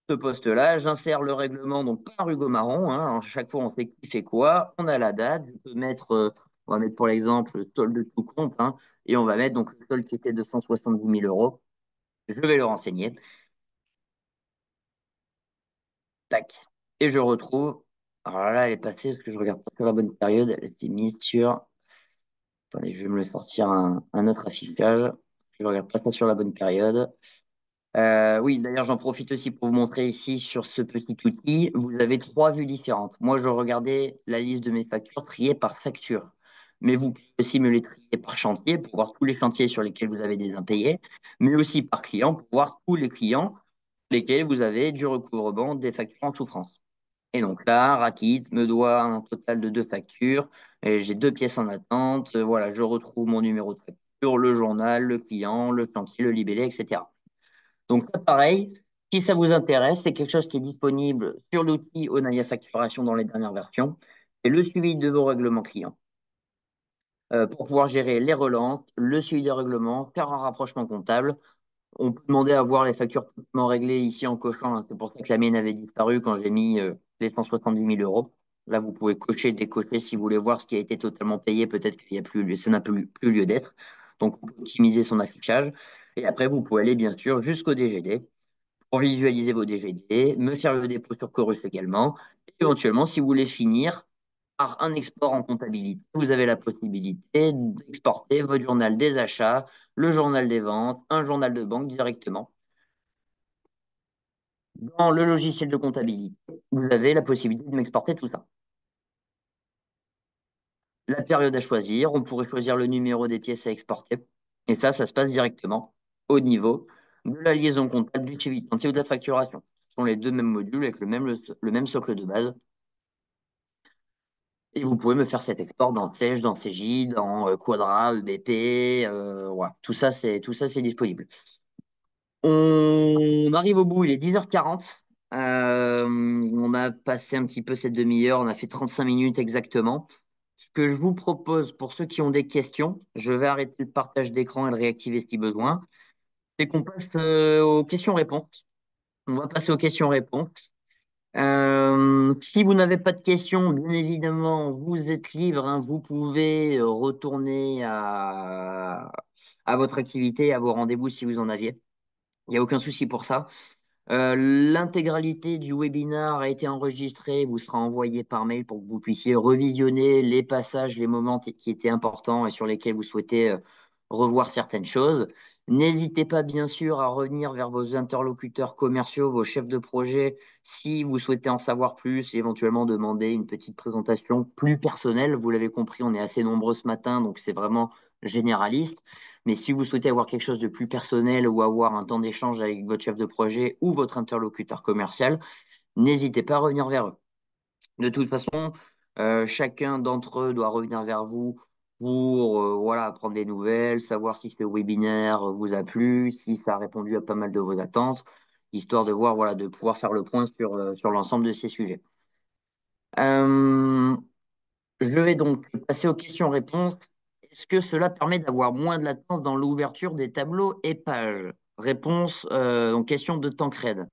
ce poste-là, j'insère le règlement donc par Hugo Marron. Hein. Alors, chaque fois, on sait qui fait quoi. On a la date. Je peux mettre, on va mettre pour l'exemple le solde de tout compte. Hein, et on va mettre donc le solde qui était de 170 000 euros. Je vais le renseigner. Tac. Et je retrouve. Alors là, elle est passée parce que je regarde pas sur la bonne période. Elle était mise sur. Attendez, je vais me le sortir un autre affichage. Je regarde pas ça sur la bonne période. Oui, d'ailleurs, j'en profite aussi pour vous montrer ici sur ce petit outil, vous avez trois vues différentes. Moi, je regardais la liste de mes factures triées par facture, mais vous pouvez aussi me les trier par chantier pour voir tous les chantiers sur lesquels vous avez des impayés, mais aussi par client pour voir tous les clients sur lesquels vous avez du recouvrement des factures en souffrance. Et donc là, Rakit me doit un total de deux factures, et j'ai deux pièces en attente. Voilà, je retrouve mon numéro de facture, le journal, le client, le chantier, le libellé, etc. Donc, ça, pareil, si ça vous intéresse, c'est quelque chose qui est disponible sur l'outil Onaya Facturation dans les dernières versions. C'est le suivi de vos règlements clients pour pouvoir gérer les relances, le suivi des règlements, faire un rapprochement comptable. On peut demander à voir les factures complètement réglées ici en cochant. Hein. C'est pour ça que la mienne avait disparu quand j'ai mis les 170 000 euros. Là, vous pouvez cocher, décocher si vous voulez voir ce qui a été totalement payé. Peut-être qu'il y a plus, ça n'a plus lieu d'être. Donc, on peut optimiser son affichage. Et après, vous pouvez aller bien sûr jusqu'au DGD pour visualiser vos DVD, me faire le dépôt sur Chorus également. Et éventuellement, si vous voulez finir par un export en comptabilité, vous avez la possibilité d'exporter votre journal des achats, le journal des ventes, un journal de banque directement. Dans le logiciel de comptabilité, vous avez la possibilité de m'exporter tout ça. La période à choisir, on pourrait choisir le numéro des pièces à exporter. Et ça se passe directement au niveau de la liaison comptable du suivi de chantier ou de la facturation. Ce sont les deux mêmes modules avec le même socle de base. Et vous pouvez me faire cet export dans Sage, dans CJ, dans Quadra, EBP, voilà. Tout ça, c'est disponible. On arrive au bout, il est 10h40. On a passé un petit peu cette demi-heure, on a fait 35 minutes exactement. Ce que je vous propose pour ceux qui ont des questions, je vais arrêter le partage d'écran et le réactiver si besoin, c'est qu'on passe aux questions-réponses. On va passer aux questions-réponses. Si vous n'avez pas de questions, bien évidemment, vous êtes libre, hein, vous pouvez retourner à votre activité, à vos rendez-vous si vous en aviez. Il n'y a aucun souci pour ça. L'intégralité du webinaire a été enregistrée, vous sera envoyé par mail pour que vous puissiez revisionner les passages, les moments qui étaient importants et sur lesquels vous souhaitez revoir certaines choses. N'hésitez pas, bien sûr, à revenir vers vos interlocuteurs commerciaux, vos chefs de projet, si vous souhaitez en savoir plus et éventuellement demander une petite présentation plus personnelle. Vous l'avez compris, on est assez nombreux ce matin, donc c'est vraiment généraliste. Mais si vous souhaitez avoir quelque chose de plus personnel ou avoir un temps d'échange avec votre chef de projet ou votre interlocuteur commercial, n'hésitez pas à revenir vers eux. De toute façon, chacun d'entre eux doit revenir vers vous pour voilà, prendre des nouvelles, savoir si ce webinaire vous a plu, si ça a répondu à pas mal de vos attentes, histoire de voir, voilà, de pouvoir faire le point sur l'ensemble de ces sujets. Euh, je vais donc passer aux questions-réponses. Est-ce que cela permet d'avoir moins de latence dans l'ouverture des tableaux et pages? Réponse, donc question de Tancred.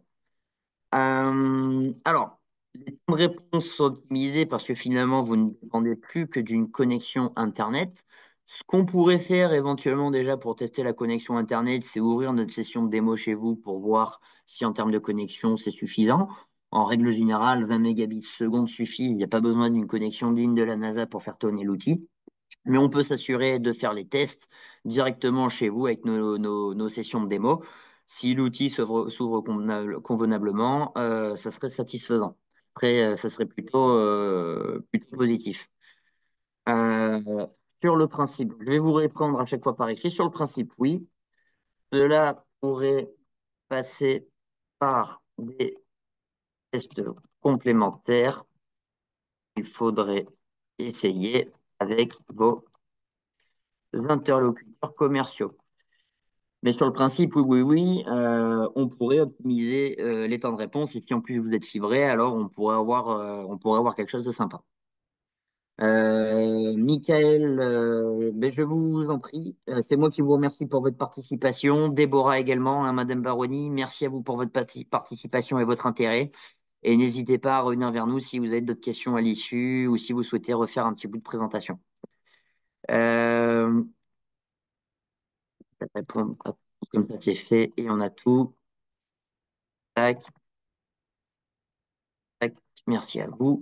Alors, les temps de réponse sont optimisés parce que finalement, vous ne dépendez plus que d'une connexion Internet. Ce qu'on pourrait faire éventuellement déjà pour tester la connexion Internet, c'est ouvrir notre session de démo chez vous pour voir si en termes de connexion, c'est suffisant. En règle générale, 20 mégabits seconde suffit. Il n'y a pas besoin d'une connexion digne de la NASA pour faire tourner l'outil. Mais on peut s'assurer de faire les tests directement chez vous avec nos sessions de démo. Si l'outil s'ouvre convenablement, ça serait satisfaisant. Après, ça serait plutôt positif. Euh, sur le principe, je vais vous répondre à chaque fois par écrit. Sur le principe, oui, cela pourrait passer par des tests complémentaires. Il faudrait essayer avec vos interlocuteurs commerciaux. Mais sur le principe, oui, oui, oui, on pourrait optimiser les temps de réponse. Et si en plus vous êtes fibré, alors on pourrait avoir quelque chose de sympa. Michael, ben je vous en prie, c'est moi qui vous remercie pour votre participation. Déborah également, hein, Madame Baroni, merci à vous pour votre participation et votre intérêt. Et n'hésitez pas à revenir vers nous si vous avez d'autres questions à l'issue ou si vous souhaitez refaire un petit bout de présentation. Euh, répondre à tout comme ça, c'est fait et on a tout. Tac, tac, merci à vous.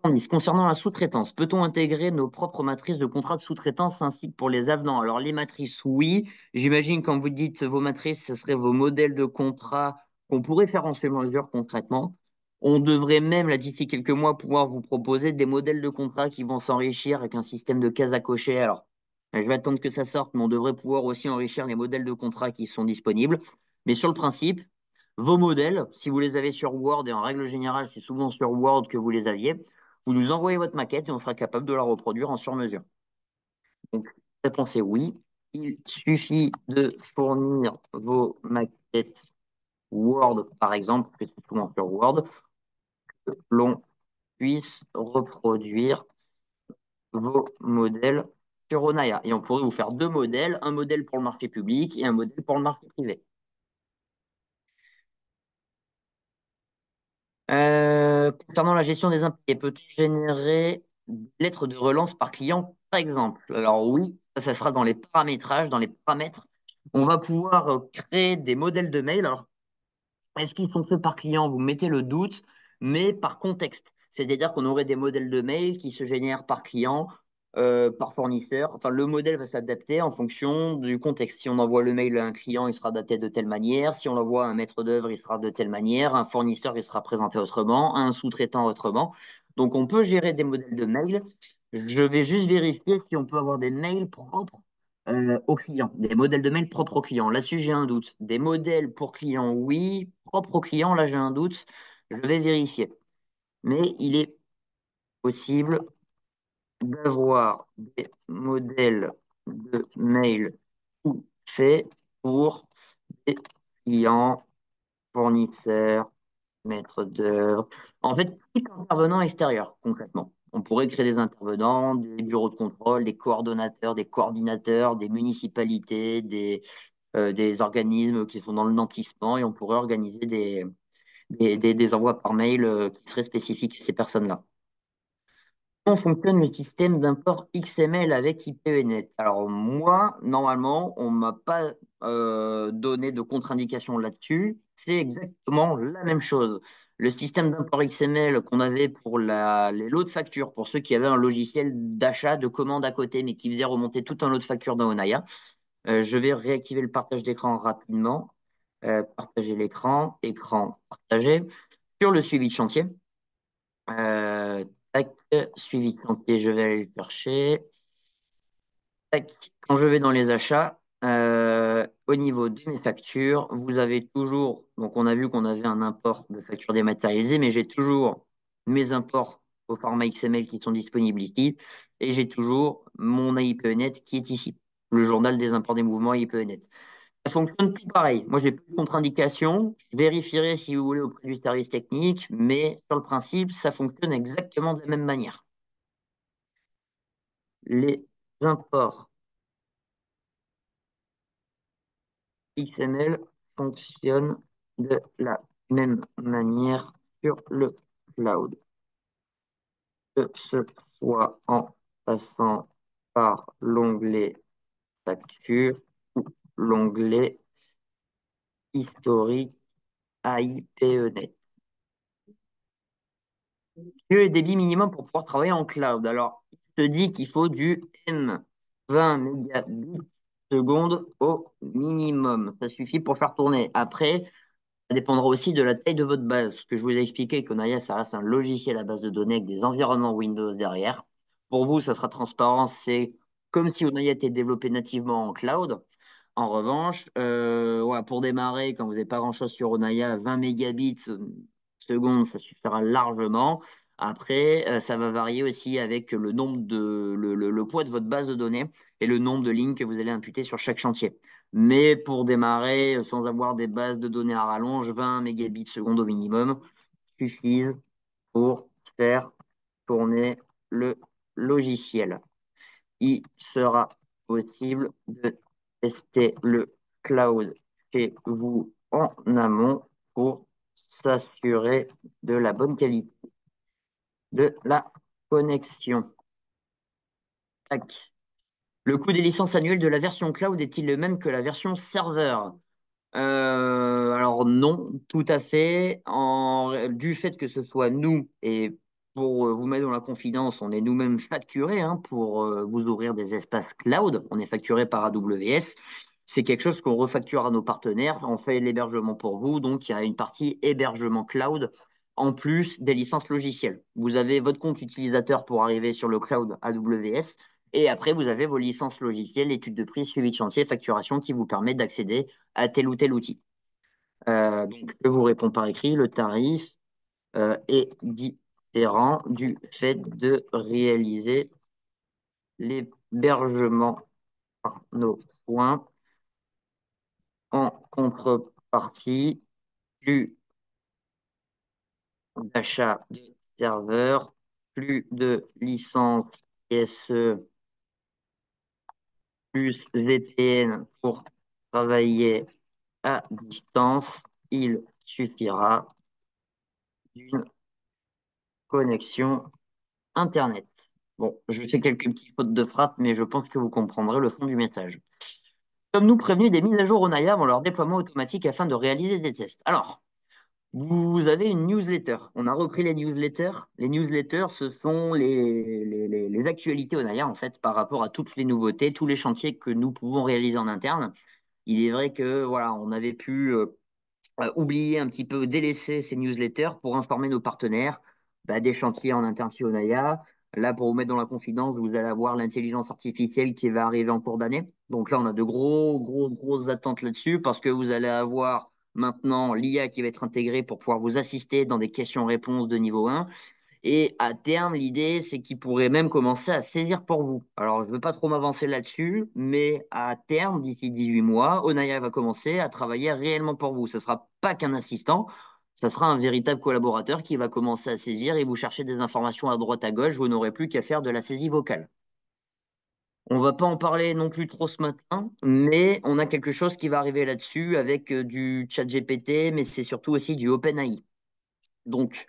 Candice, concernant la sous-traitance, peut-on intégrer nos propres matrices de contrat de sous-traitance ainsi que pour les avenants? Alors, les matrices, oui. J'imagine quand vous dites vos matrices, ce seraient vos modèles de contrat qu'on pourrait faire en sur-mesure concrètement. On devrait même, là, d'ici quelques mois, pouvoir vous proposer des modèles de contrat qui vont s'enrichir avec un système de cases à cocher. Alors, je vais attendre que ça sorte, mais on devrait pouvoir aussi enrichir les modèles de contrat qui sont disponibles. Mais sur le principe, vos modèles, si vous les avez sur Word, et en règle générale, c'est souvent sur Word que vous les aviez, vous nous envoyez votre maquette et on sera capable de la reproduire en sur-mesure. Donc, réponse est oui. Il suffit de fournir vos maquettes Word, par exemple, parce que c'est souvent sur Word, que l'on puisse reproduire vos modèles sur Onaya. Et on pourrait vous faire deux modèles, un modèle pour le marché public et un modèle pour le marché privé. Concernant la gestion des impayés, peut-on générer des lettres de relance par client, par exemple? Alors oui, ça sera dans les paramétrages, dans les paramètres. On va pouvoir créer des modèles de mail. Alors, est-ce qu'ils sont faits par client? Vous mettez le doute, mais par contexte. C'est-à-dire qu'on aurait des modèles de mail qui se génèrent par client, par fournisseur. Enfin, le modèle va s'adapter en fonction du contexte. Si on envoie le mail à un client, il sera daté de telle manière. Si on l'envoie à un maître d'œuvre, il sera de telle manière. Un fournisseur, il sera présenté autrement. Un sous-traitant autrement. Donc, on peut gérer des modèles de mail. Je vais juste vérifier si on peut avoir des mails propres aux clients, des modèles de mail propres aux clients. Là-dessus, j'ai un doute. Des modèles pour clients, oui. Propres aux clients, là, j'ai un doute. Je vais vérifier. Mais il est possible d'avoir des modèles de mail tout faits pour des clients, fournisseurs, maîtres d'œuvre. En fait, tout intervenant extérieur, concrètement. On pourrait créer des intervenants, des bureaux de contrôle, des coordonnateurs, des coordinateurs, des municipalités, des organismes qui sont dans le nantissement et on pourrait organiser des envois par mail qui seraient spécifiques à ces personnes-là. Comment fonctionne le système d'import XML avec IPENet? Alors moi, normalement, on ne m'a pas donné de contre-indication là-dessus. C'est exactement la même chose. Le système d'import XML qu'on avait pour les lots de factures, pour ceux qui avaient un logiciel d'achat, de commande à côté, mais qui faisait remonter tout un lot de factures dans Onaya. Je vais réactiver le partage d'écran rapidement. Partager l'écran, écran partagé. Sur le suivi de chantier. Euh, tac, suivi de chantier, je vais aller le chercher. Tac, quand je vais dans les achats, au niveau de mes factures, vous avez toujours, donc on a vu qu'on avait un import de factures dématérialisées, mais j'ai toujours mes imports au format XML qui sont disponibles ici, et j'ai toujours mon AIPENet qui est ici, le journal des imports des mouvements AIPENet. Ça fonctionne tout pareil. Moi, j'ai plus de contre-indication. Je vérifierai si vous voulez auprès du service technique, mais sur le principe, ça fonctionne exactement de la même manière. Les imports XML fonctionnent de la même manière sur le cloud, que ce soit en passant par l'onglet facture ou l'onglet historique AIPENet. Le débit minimum pour pouvoir travailler en cloud. Alors, il te dit qu'il faut du M20 mégabits seconde au minimum. Ça suffit pour faire tourner. Après, ça dépendra aussi de la taille de votre base. Ce que je vous ai expliqué, qu'Onaya, ça reste un logiciel à base de données avec des environnements Windows derrière. Pour vous, ça sera transparent. C'est comme si Onaya était développé nativement en cloud. En revanche, ouais, pour démarrer, quand vous n'avez pas grand-chose sur Onaya, 20 mégabits seconde, ça suffira largement. Après, ça va varier aussi avec le nombre le poids de votre base de données et le nombre de lignes que vous allez imputer sur chaque chantier. Mais pour démarrer, sans avoir des bases de données à rallonge, 20 mégabits seconde au minimum suffisent pour faire tourner le logiciel. Il sera possible de tester le cloud chez vous en amont pour s'assurer de la bonne qualité de la connexion. Tac. Le coût des licences annuelles de la version cloud est-il le même que la version serveur? Alors non, tout à fait. Du fait que ce soit nous, et pour vous mettre dans la confidence, on est nous-mêmes facturés hein, pour vous ouvrir des espaces cloud. On est facturé par AWS. C'est quelque chose qu'on refacture à nos partenaires. On fait l'hébergement pour vous. Donc, il y a une partie hébergement cloud en plus des licences logicielles. Vous avez votre compte utilisateur pour arriver sur le cloud AWS. Et après, vous avez vos licences logicielles, études de prix, suivi de chantier, facturation qui vous permet d'accéder à tel ou tel outil. Donc, je vous réponds par écrit, le tarif est différent du fait de réaliser l'hébergement par nos points en contrepartie plus d'achat de serveurs, plus de licences SE, plus VPN pour travailler à distance. Il suffira d'une connexion Internet. Bon, je fais quelques petites fautes de frappe, mais je pense que vous comprendrez le fond du message. Sommes-nous prévenus des mises à jour Onaya avant leur déploiement automatique afin de réaliser des tests? Alors, vous avez une newsletter. On a repris les newsletters. Les newsletters, ce sont les actualités Onaya, en fait, par rapport à toutes les nouveautés, tous les chantiers que nous pouvons réaliser en interne. Il est vrai que, voilà, on avait pu oublier un petit peu, délaisser ces newsletters pour informer nos partenaires des chantiers en interne chez Onaya. Là, pour vous mettre dans la confidence, vous allez avoir l'intelligence artificielle qui va arriver en cours d'année. Donc là, on a de grosses attentes là-dessus parce que vous allez avoir maintenant l'IA qui va être intégrée pour pouvoir vous assister dans des questions-réponses de niveau 1. Et à terme, l'idée, c'est qu'ils pourraient même commencer à saisir pour vous. Alors, je ne veux pas trop m'avancer là-dessus, mais à terme, d'ici 18 mois, Onaya va commencer à travailler réellement pour vous. Ce ne sera pas qu'un assistant, ça sera un véritable collaborateur qui va commencer à saisir et vous chercher des informations à droite à gauche. Vous n'aurez plus qu'à faire de la saisie vocale. On ne va pas en parler non plus trop ce matin, mais on a quelque chose qui va arriver là-dessus avec du chat GPT, mais c'est surtout aussi du OpenAI. Donc,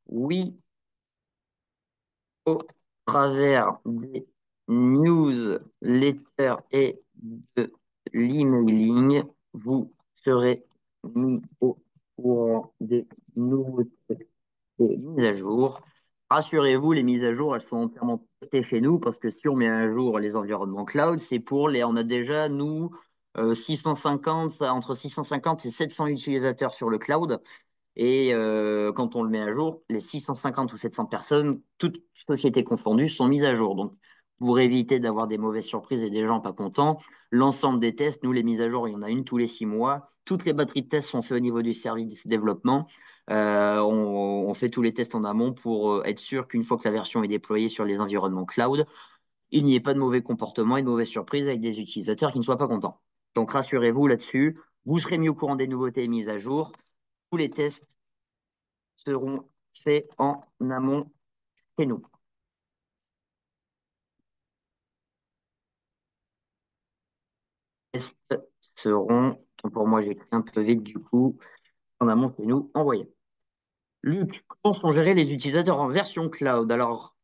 oui, au travers des newsletters et de l'emailing, vous serez mis au courant des nouveautés et mises à jour. Rassurez-vous, les mises à jour, elles sont entièrement testées chez nous parce que si on met à jour les environnements cloud, c'est pour les. On a déjà, nous, 650, entre 650 et 700 utilisateurs sur le cloud. Et quand on le met à jour, les 650 ou 700 personnes, toutes sociétés confondues, sont mises à jour. Donc, pour éviter d'avoir des mauvaises surprises et des gens pas contents, l'ensemble des tests, nous, les mises à jour, il y en a une tous les 6 mois. Toutes les batteries de tests sont faites au niveau du service développement. On fait tous les tests en amont pour être sûr qu'une fois que la version est déployée sur les environnements cloud, il n'y ait pas de mauvais comportement et de mauvaises surprises avec des utilisateurs qui ne soient pas contents. Donc, rassurez-vous là-dessus, vous serez mis au courant des nouveautés mises à jour. Tous les tests seront faits en amont chez nous. Les tests seront, pour moi j'écris un peu vite du coup, en amont chez nous, envoyés. Luc, comment sont gérés les utilisateurs en version cloud? Alors,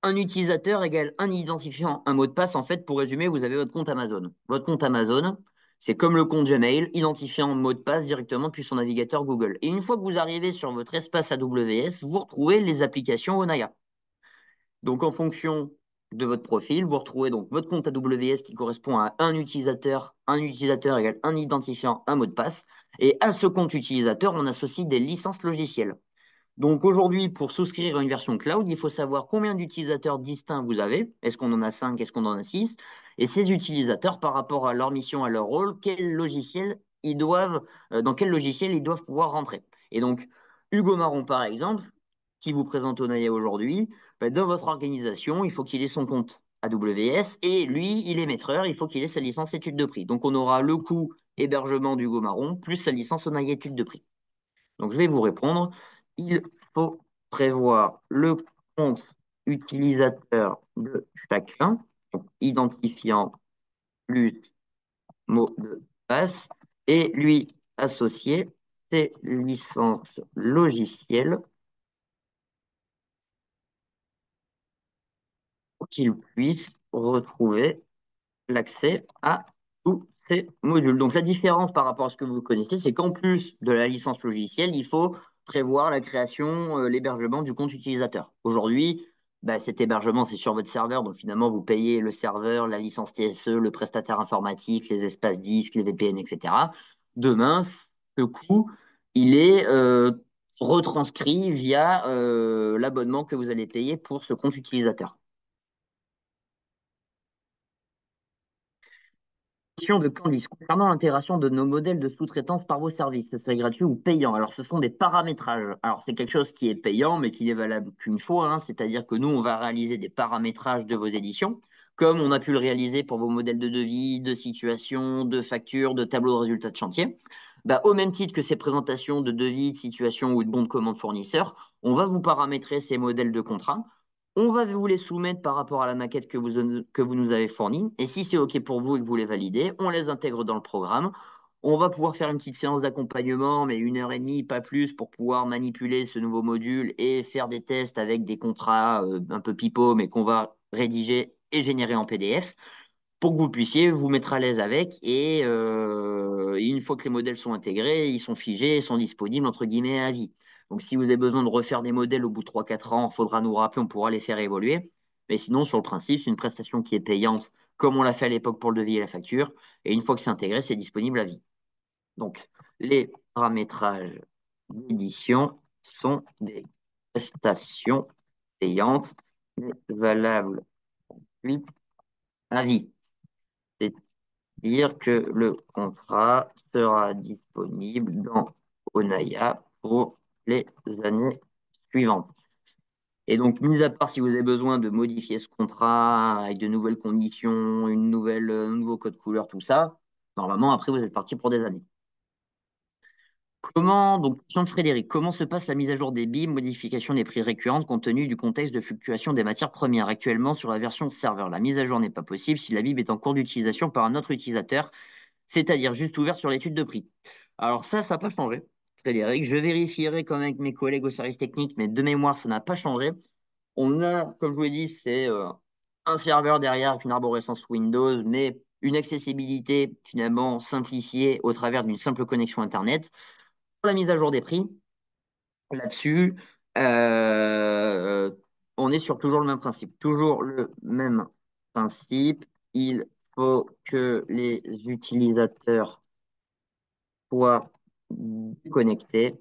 un utilisateur égale un identifiant, un mot de passe. En fait, pour résumer, vous avez votre compte Amazon. Votre compte Amazon, c'est comme le compte Gmail, identifiant mot de passe directement depuis son navigateur Google. Et une fois que vous arrivez sur votre espace AWS, vous retrouvez les applications Onaya. Donc, en fonction de votre profil, vous retrouvez donc votre compte AWS qui correspond à un utilisateur égale un identifiant, un mot de passe. Et à ce compte utilisateur, on associe des licences logicielles. Donc aujourd'hui, pour souscrire à une version cloud, il faut savoir combien d'utilisateurs distincts vous avez. Est-ce qu'on en a 5, est-ce qu'on en a 6? Et ces utilisateurs, par rapport à leur mission, à leur rôle, dans quel logiciel ils doivent pouvoir rentrer. Et donc, Hugo Marron, par exemple, qui vous présente Onaya aujourd'hui, bah, dans votre organisation, il faut qu'il ait son compte AWS et lui, il est maîtreur, il faut qu'il ait sa licence études de prix. Donc, on aura le coût hébergement d'Hugo Marron plus sa licence Onaya études de prix. Donc, je vais vous répondre. Il faut prévoir le compte utilisateur de chacun, donc identifiant plus mot de passe, et lui associer ses licences logicielles pour qu'il puisse retrouver l'accès à tous ces modules. Donc la différence par rapport à ce que vous connaissez, c'est qu'en plus de la licence logicielle, il faut prévoir la création, l'hébergement du compte utilisateur. Aujourd'hui, bah, cet hébergement, c'est sur votre serveur, donc finalement, vous payez le serveur, la licence TSE, le prestataire informatique, les espaces disques, les VPN, etc. Demain, ce coût, il est retranscrit via l'abonnement que vous allez payer pour ce compte utilisateur. Question de Candice. Concernant l'intégration de nos modèles de sous-traitance par vos services, ce serait gratuit ou payant? Alors, ce sont des paramétrages. Alors, c'est quelque chose qui est payant, mais qui n'est valable qu'une fois, hein. C'est-à-dire que nous, on va réaliser des paramétrages de vos éditions, comme on a pu le réaliser pour vos modèles de devis, de situation, de factures, de tableaux de résultats de chantier. Bah, au même titre que ces présentations de devis, de situation ou de bons de commande fournisseurs, on va vous paramétrer ces modèles de contrat. On va vous les soumettre par rapport à la maquette que vous nous avez fournie. Et si c'est OK pour vous et que vous les validez, on les intègre dans le programme. On va pouvoir faire une petite séance d'accompagnement, mais 1 heure et demie, pas plus, pour pouvoir manipuler ce nouveau module et faire des tests avec des contrats un peu pipeaux, mais qu'on va rédiger et générer en PDF pour que vous puissiez vous mettre à l'aise avec. Et une fois que les modèles sont intégrés, ils sont figés, ils sont disponibles entre guillemets à vie. Donc si vous avez besoin de refaire des modèles au bout de 3 4 ans, il faudra nous rappeler, on pourra les faire évoluer. Mais sinon, sur le principe, c'est une prestation qui est payante, comme on l'a fait à l'époque pour le devis et la facture. Et une fois que c'est intégré, c'est disponible à vie. Donc, les paramétrages d'édition sont des prestations payantes, mais valables ensuite à vie. Dire que le contrat sera disponible dans Onaya pour les années suivantes. Et donc, mis à part si vous avez besoin de modifier ce contrat avec de nouvelles conditions, un nouveau code couleur, tout ça, normalement, après, vous êtes parti pour des années. Donc, question de Frédéric, comment se passe la mise à jour des BIM, modification des prix récurrentes compte tenu du contexte de fluctuation des matières premières actuellement sur la version serveur? La mise à jour n'est pas possible si la BIM est en cours d'utilisation par un autre utilisateur, c'est-à-dire juste ouvert sur l'étude de prix. Alors ça n'a pas changé, Frédéric. Je vérifierai quand même avec mes collègues au service technique, mais de mémoire, ça n'a pas changé. On a, comme je vous l'ai dit, c'est un serveur derrière avec une arborescence Windows, mais une accessibilité finalement simplifiée au travers d'une simple connexion Internet. Pour la mise à jour des prix, là-dessus, euh, on est sur toujours le même principe. Toujours le même principe. Il faut que les utilisateurs soient connectés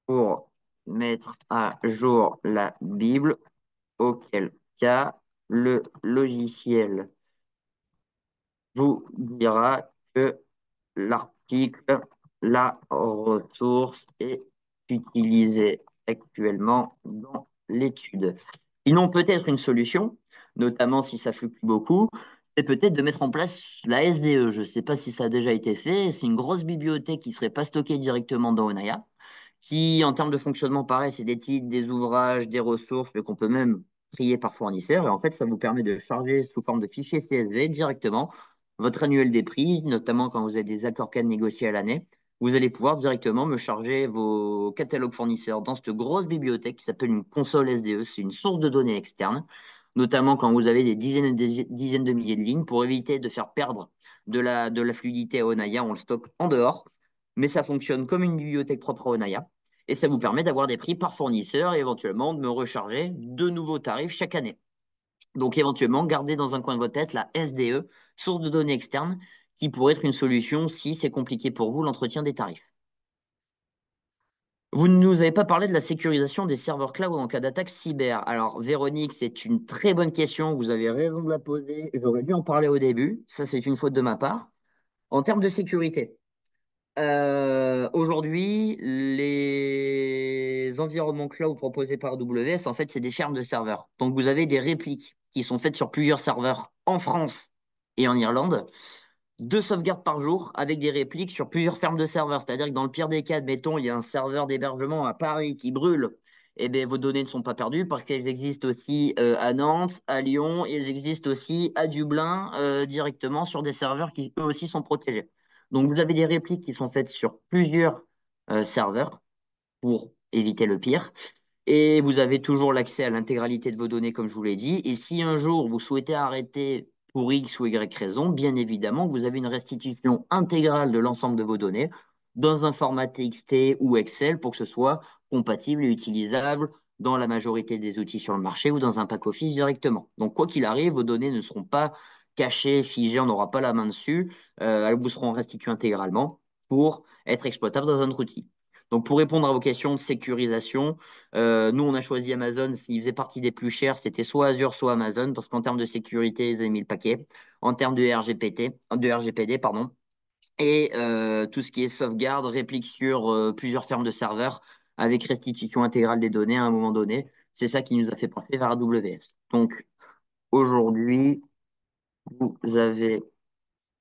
pour mettre à jour la Bible, auquel cas le logiciel vous dira que l'article, la ressource est utilisée actuellement dans l'étude. Sinon, peut-être une solution, notamment si ça fluctue beaucoup, c'est peut-être de mettre en place la SDE. Je ne sais pas si ça a déjà été fait. C'est une grosse bibliothèque qui ne serait pas stockée directement dans Onaya, qui, en termes de fonctionnement, pareil, c'est des titres, des ouvrages, des ressources, mais qu'on peut même trier par fournisseur. Et en fait, ça vous permet de charger sous forme de fichier CSV directement votre annuel des prix, notamment quand vous avez des accords cadres négociés à l'année. Vous allez pouvoir directement me charger vos catalogues fournisseurs dans cette grosse bibliothèque qui s'appelle une console SDE. C'est une source de données externe, notamment quand vous avez des dizaines de milliers de lignes pour éviter de faire perdre de la fluidité à Onaya. On le stocke en dehors, mais ça fonctionne comme une bibliothèque propre à Onaya. Et ça vous permet d'avoir des prix par fournisseur et éventuellement de me recharger de nouveaux tarifs chaque année. Donc éventuellement, gardez dans un coin de votre tête la SDE, source de données externe, qui pourrait être une solution si c'est compliqué pour vous l'entretien des tarifs. Vous ne nous avez pas parlé de la sécurisation des serveurs cloud en cas d'attaque cyber. Alors, Véronique, c'est une très bonne question. Vous avez raison de la poser. J'aurais dû en parler au début. Ça, c'est une faute de ma part. En termes de sécurité, Aujourd'hui, les environnements cloud proposés par AWS, en fait, c'est des fermes de serveurs. Donc, vous avez des répliques qui sont faites sur plusieurs serveurs en France et en Irlande, 2 sauvegardes par jour avec des répliques sur plusieurs fermes de serveurs. C'est-à-dire que dans le pire des cas, admettons, il y a un serveur d'hébergement à Paris qui brûle, et bien, vos données ne sont pas perdues parce qu'elles existent aussi à Nantes, à Lyon, et elles existent aussi à Dublin directement sur des serveurs qui eux aussi sont protégés. Donc, vous avez des répliques qui sont faites sur plusieurs serveurs pour éviter le pire. Et vous avez toujours l'accès à l'intégralité de vos données, comme je vous l'ai dit. Et si un jour vous souhaitez arrêter pour X ou Y raison, bien évidemment, vous avez une restitution intégrale de l'ensemble de vos données dans un format TXT ou Excel pour que ce soit compatible et utilisable dans la majorité des outils sur le marché ou dans un pack office directement. Donc, quoi qu'il arrive, vos données ne seront pas cachées, figées, on n'aura pas la main dessus. Elles vous seront restituées intégralement pour être exploitables dans un autre outil. Donc, pour répondre à vos questions de sécurisation, nous, on a choisi Amazon. Il faisait partie des plus chers. C'était soit Azure, soit Amazon, parce qu'en termes de sécurité, ils avaient mis le paquet. En termes de RGPD, pardon. Et tout ce qui est sauvegarde, réplique sur plusieurs fermes de serveurs, avec restitution intégrale des données à un moment donné. C'est ça qui nous a fait passer vers AWS. Donc, aujourd'hui, vous avez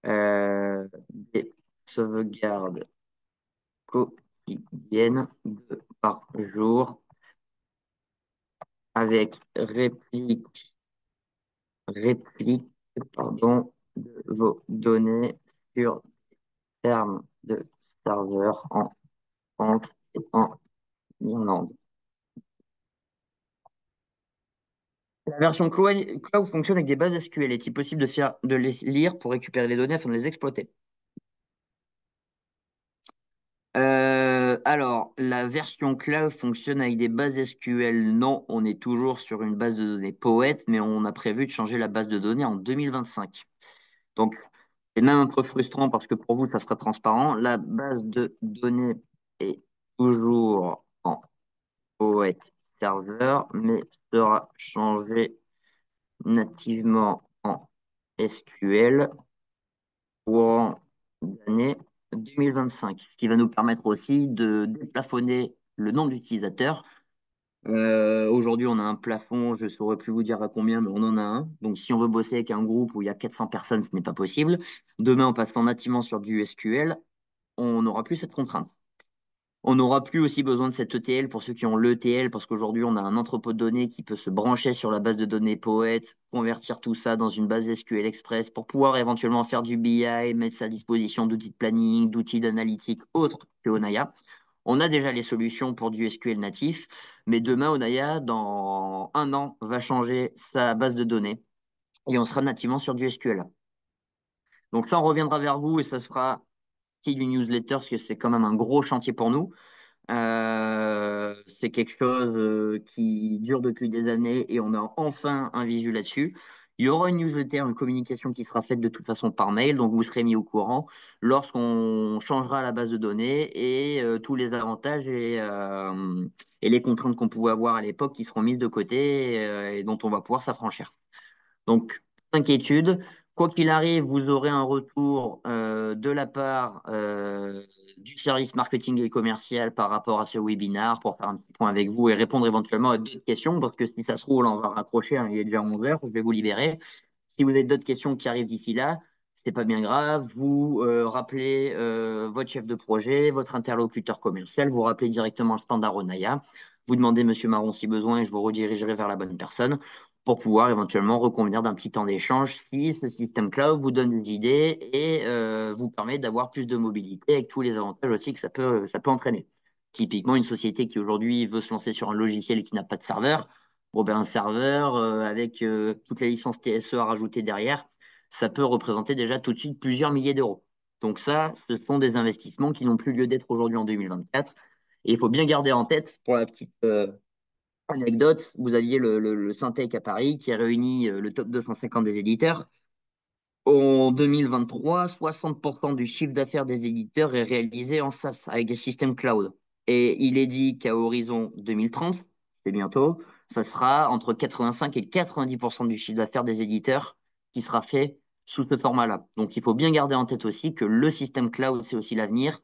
des sauvegardes quotidiennes par jour avec réplique, pardon, de vos données sur termes de serveurs en France et en Irlande. La version cloud fonctionne avec des bases SQL. Est-il possible de les lire pour récupérer les données afin de les exploiter? Alors, la version cloud fonctionne avec des bases SQL. Non, on est toujours sur une base de données Poet, mais on a prévu de changer la base de données en 2025. Donc, c'est même un peu frustrant parce que pour vous, ça sera transparent. La base de données est toujours en Poet Server, mais sera changée nativement en SQL courant d'année 2025, ce qui va nous permettre aussi de déplafonner le nombre d'utilisateurs. Aujourd'hui, on a un plafond, je ne saurais plus vous dire à combien, mais on en a un. Donc, si on veut bosser avec un groupe où il y a 400 personnes, ce n'est pas possible. Demain, en passant nativement sur du SQL, on n'aura plus cette contrainte. On n'aura plus aussi besoin de cette ETL pour ceux qui ont l'ETL, parce qu'aujourd'hui, on a un entrepôt de données qui peut se brancher sur la base de données Poet, convertir tout ça dans une base SQL Express pour pouvoir éventuellement faire du BI, mettre à disposition d'outils de planning, d'outils d'analytique autres que Onaya. On a déjà les solutions pour du SQL natif, mais demain, Onaya, dans un an, va changer sa base de données et on sera nativement sur du SQL. Donc ça, on reviendra vers vous et ça se fera partie du newsletter parce que c'est quand même un gros chantier pour nous. C'est quelque chose qui dure depuis des années et on a enfin un visu là-dessus. Il y aura une newsletter, une communication qui sera faite de toute façon par mail, donc vous serez mis au courant lorsqu'on changera la base de données et tous les avantages et les contraintes qu'on pouvait avoir à l'époque qui seront mises de côté et dont on va pouvoir s'affranchir. Donc, pas d'inquiétude. Quoi qu'il arrive, vous aurez un retour de la part du service marketing et commercial par rapport à ce webinaire pour faire un petit point avec vous et répondre éventuellement à d'autres questions. Parce que si ça se trouve, là, on va raccrocher, hein, il est déjà 11 heures, je vais vous libérer. Si vous avez d'autres questions qui arrivent d'ici là, c'est pas bien grave. Vous rappelez votre chef de projet, votre interlocuteur commercial, vous rappelez directement le standard Onaya. Vous demandez Monsieur Marron si besoin et je vous redirigerai vers la bonne personne pour pouvoir éventuellement reconvenir d'un petit temps d'échange si ce système cloud vous donne des idées et vous permet d'avoir plus de mobilité avec tous les avantages aussi que ça peut entraîner. Typiquement, une société qui aujourd'hui veut se lancer sur un logiciel qui n'a pas de serveur, bon ben un serveur avec toutes les licences TSE à rajouter derrière, ça peut représenter déjà tout de suite plusieurs milliers d'euros. Donc ça, ce sont des investissements qui n'ont plus lieu d'être aujourd'hui en 2024. Et il faut bien garder en tête, pour la petite anecdote, vous aviez le Syntec à Paris qui a réuni le top 250 des éditeurs. En 2023, 60% du chiffre d'affaires des éditeurs est réalisé en SaaS avec des systèmes cloud. Et il est dit qu'à horizon 2030, c'est bientôt, ça sera entre 85 et 90% du chiffre d'affaires des éditeurs qui sera fait sous ce format-là. Donc il faut bien garder en tête aussi que le système cloud, c'est aussi l'avenir.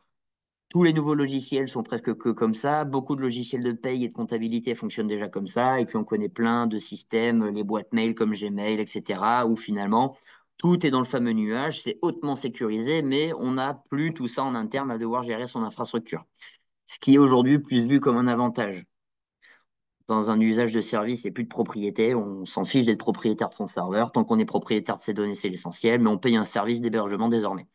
Tous les nouveaux logiciels sont presque que comme ça. Beaucoup de logiciels de paye et de comptabilité fonctionnent déjà comme ça. Et puis on connaît plein de systèmes, les boîtes mail comme Gmail, etc., où finalement tout est dans le fameux nuage. C'est hautement sécurisé, mais on n'a plus tout ça en interne à devoir gérer son infrastructure. Ce qui est aujourd'hui plus vu comme un avantage. Dans un usage de service et plus de propriété, on s'en fiche d'être propriétaire de son serveur. Tant qu'on est propriétaire de ses données, c'est l'essentiel, mais on paye un service d'hébergement désormais.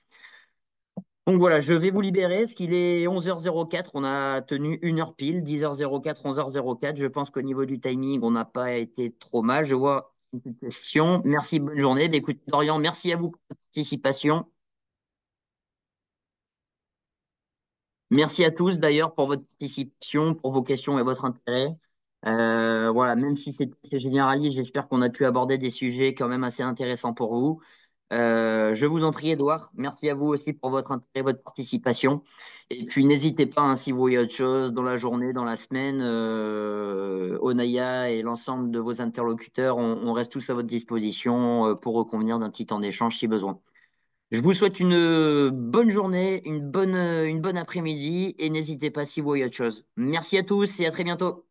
Donc voilà, je vais vous libérer, parce qu'il est 11h04, on a tenu 1 heure pile, 10h04, 11h04. Je pense qu'au niveau du timing, on n'a pas été trop mal. Je vois une petite question. Merci, bonne journée. Écoutez, Dorian, merci à vous pour votre participation. Merci à tous d'ailleurs pour votre participation, pour vos questions et votre intérêt. Voilà, même si c'est généraliste, j'espère qu'on a pu aborder des sujets quand même assez intéressants pour vous. Je vous en prie, Edouard. Merci à vous aussi pour votre intérêt, votre participation. Et puis n'hésitez pas, hein, si vous voyez autre chose dans la journée, dans la semaine, Onaya et l'ensemble de vos interlocuteurs, on reste tous à votre disposition pour reconvenir d'un petit temps d'échange si besoin. Je vous souhaite une bonne journée, une bonne après-midi et n'hésitez pas si vous voyez autre chose. Merci à tous et à très bientôt.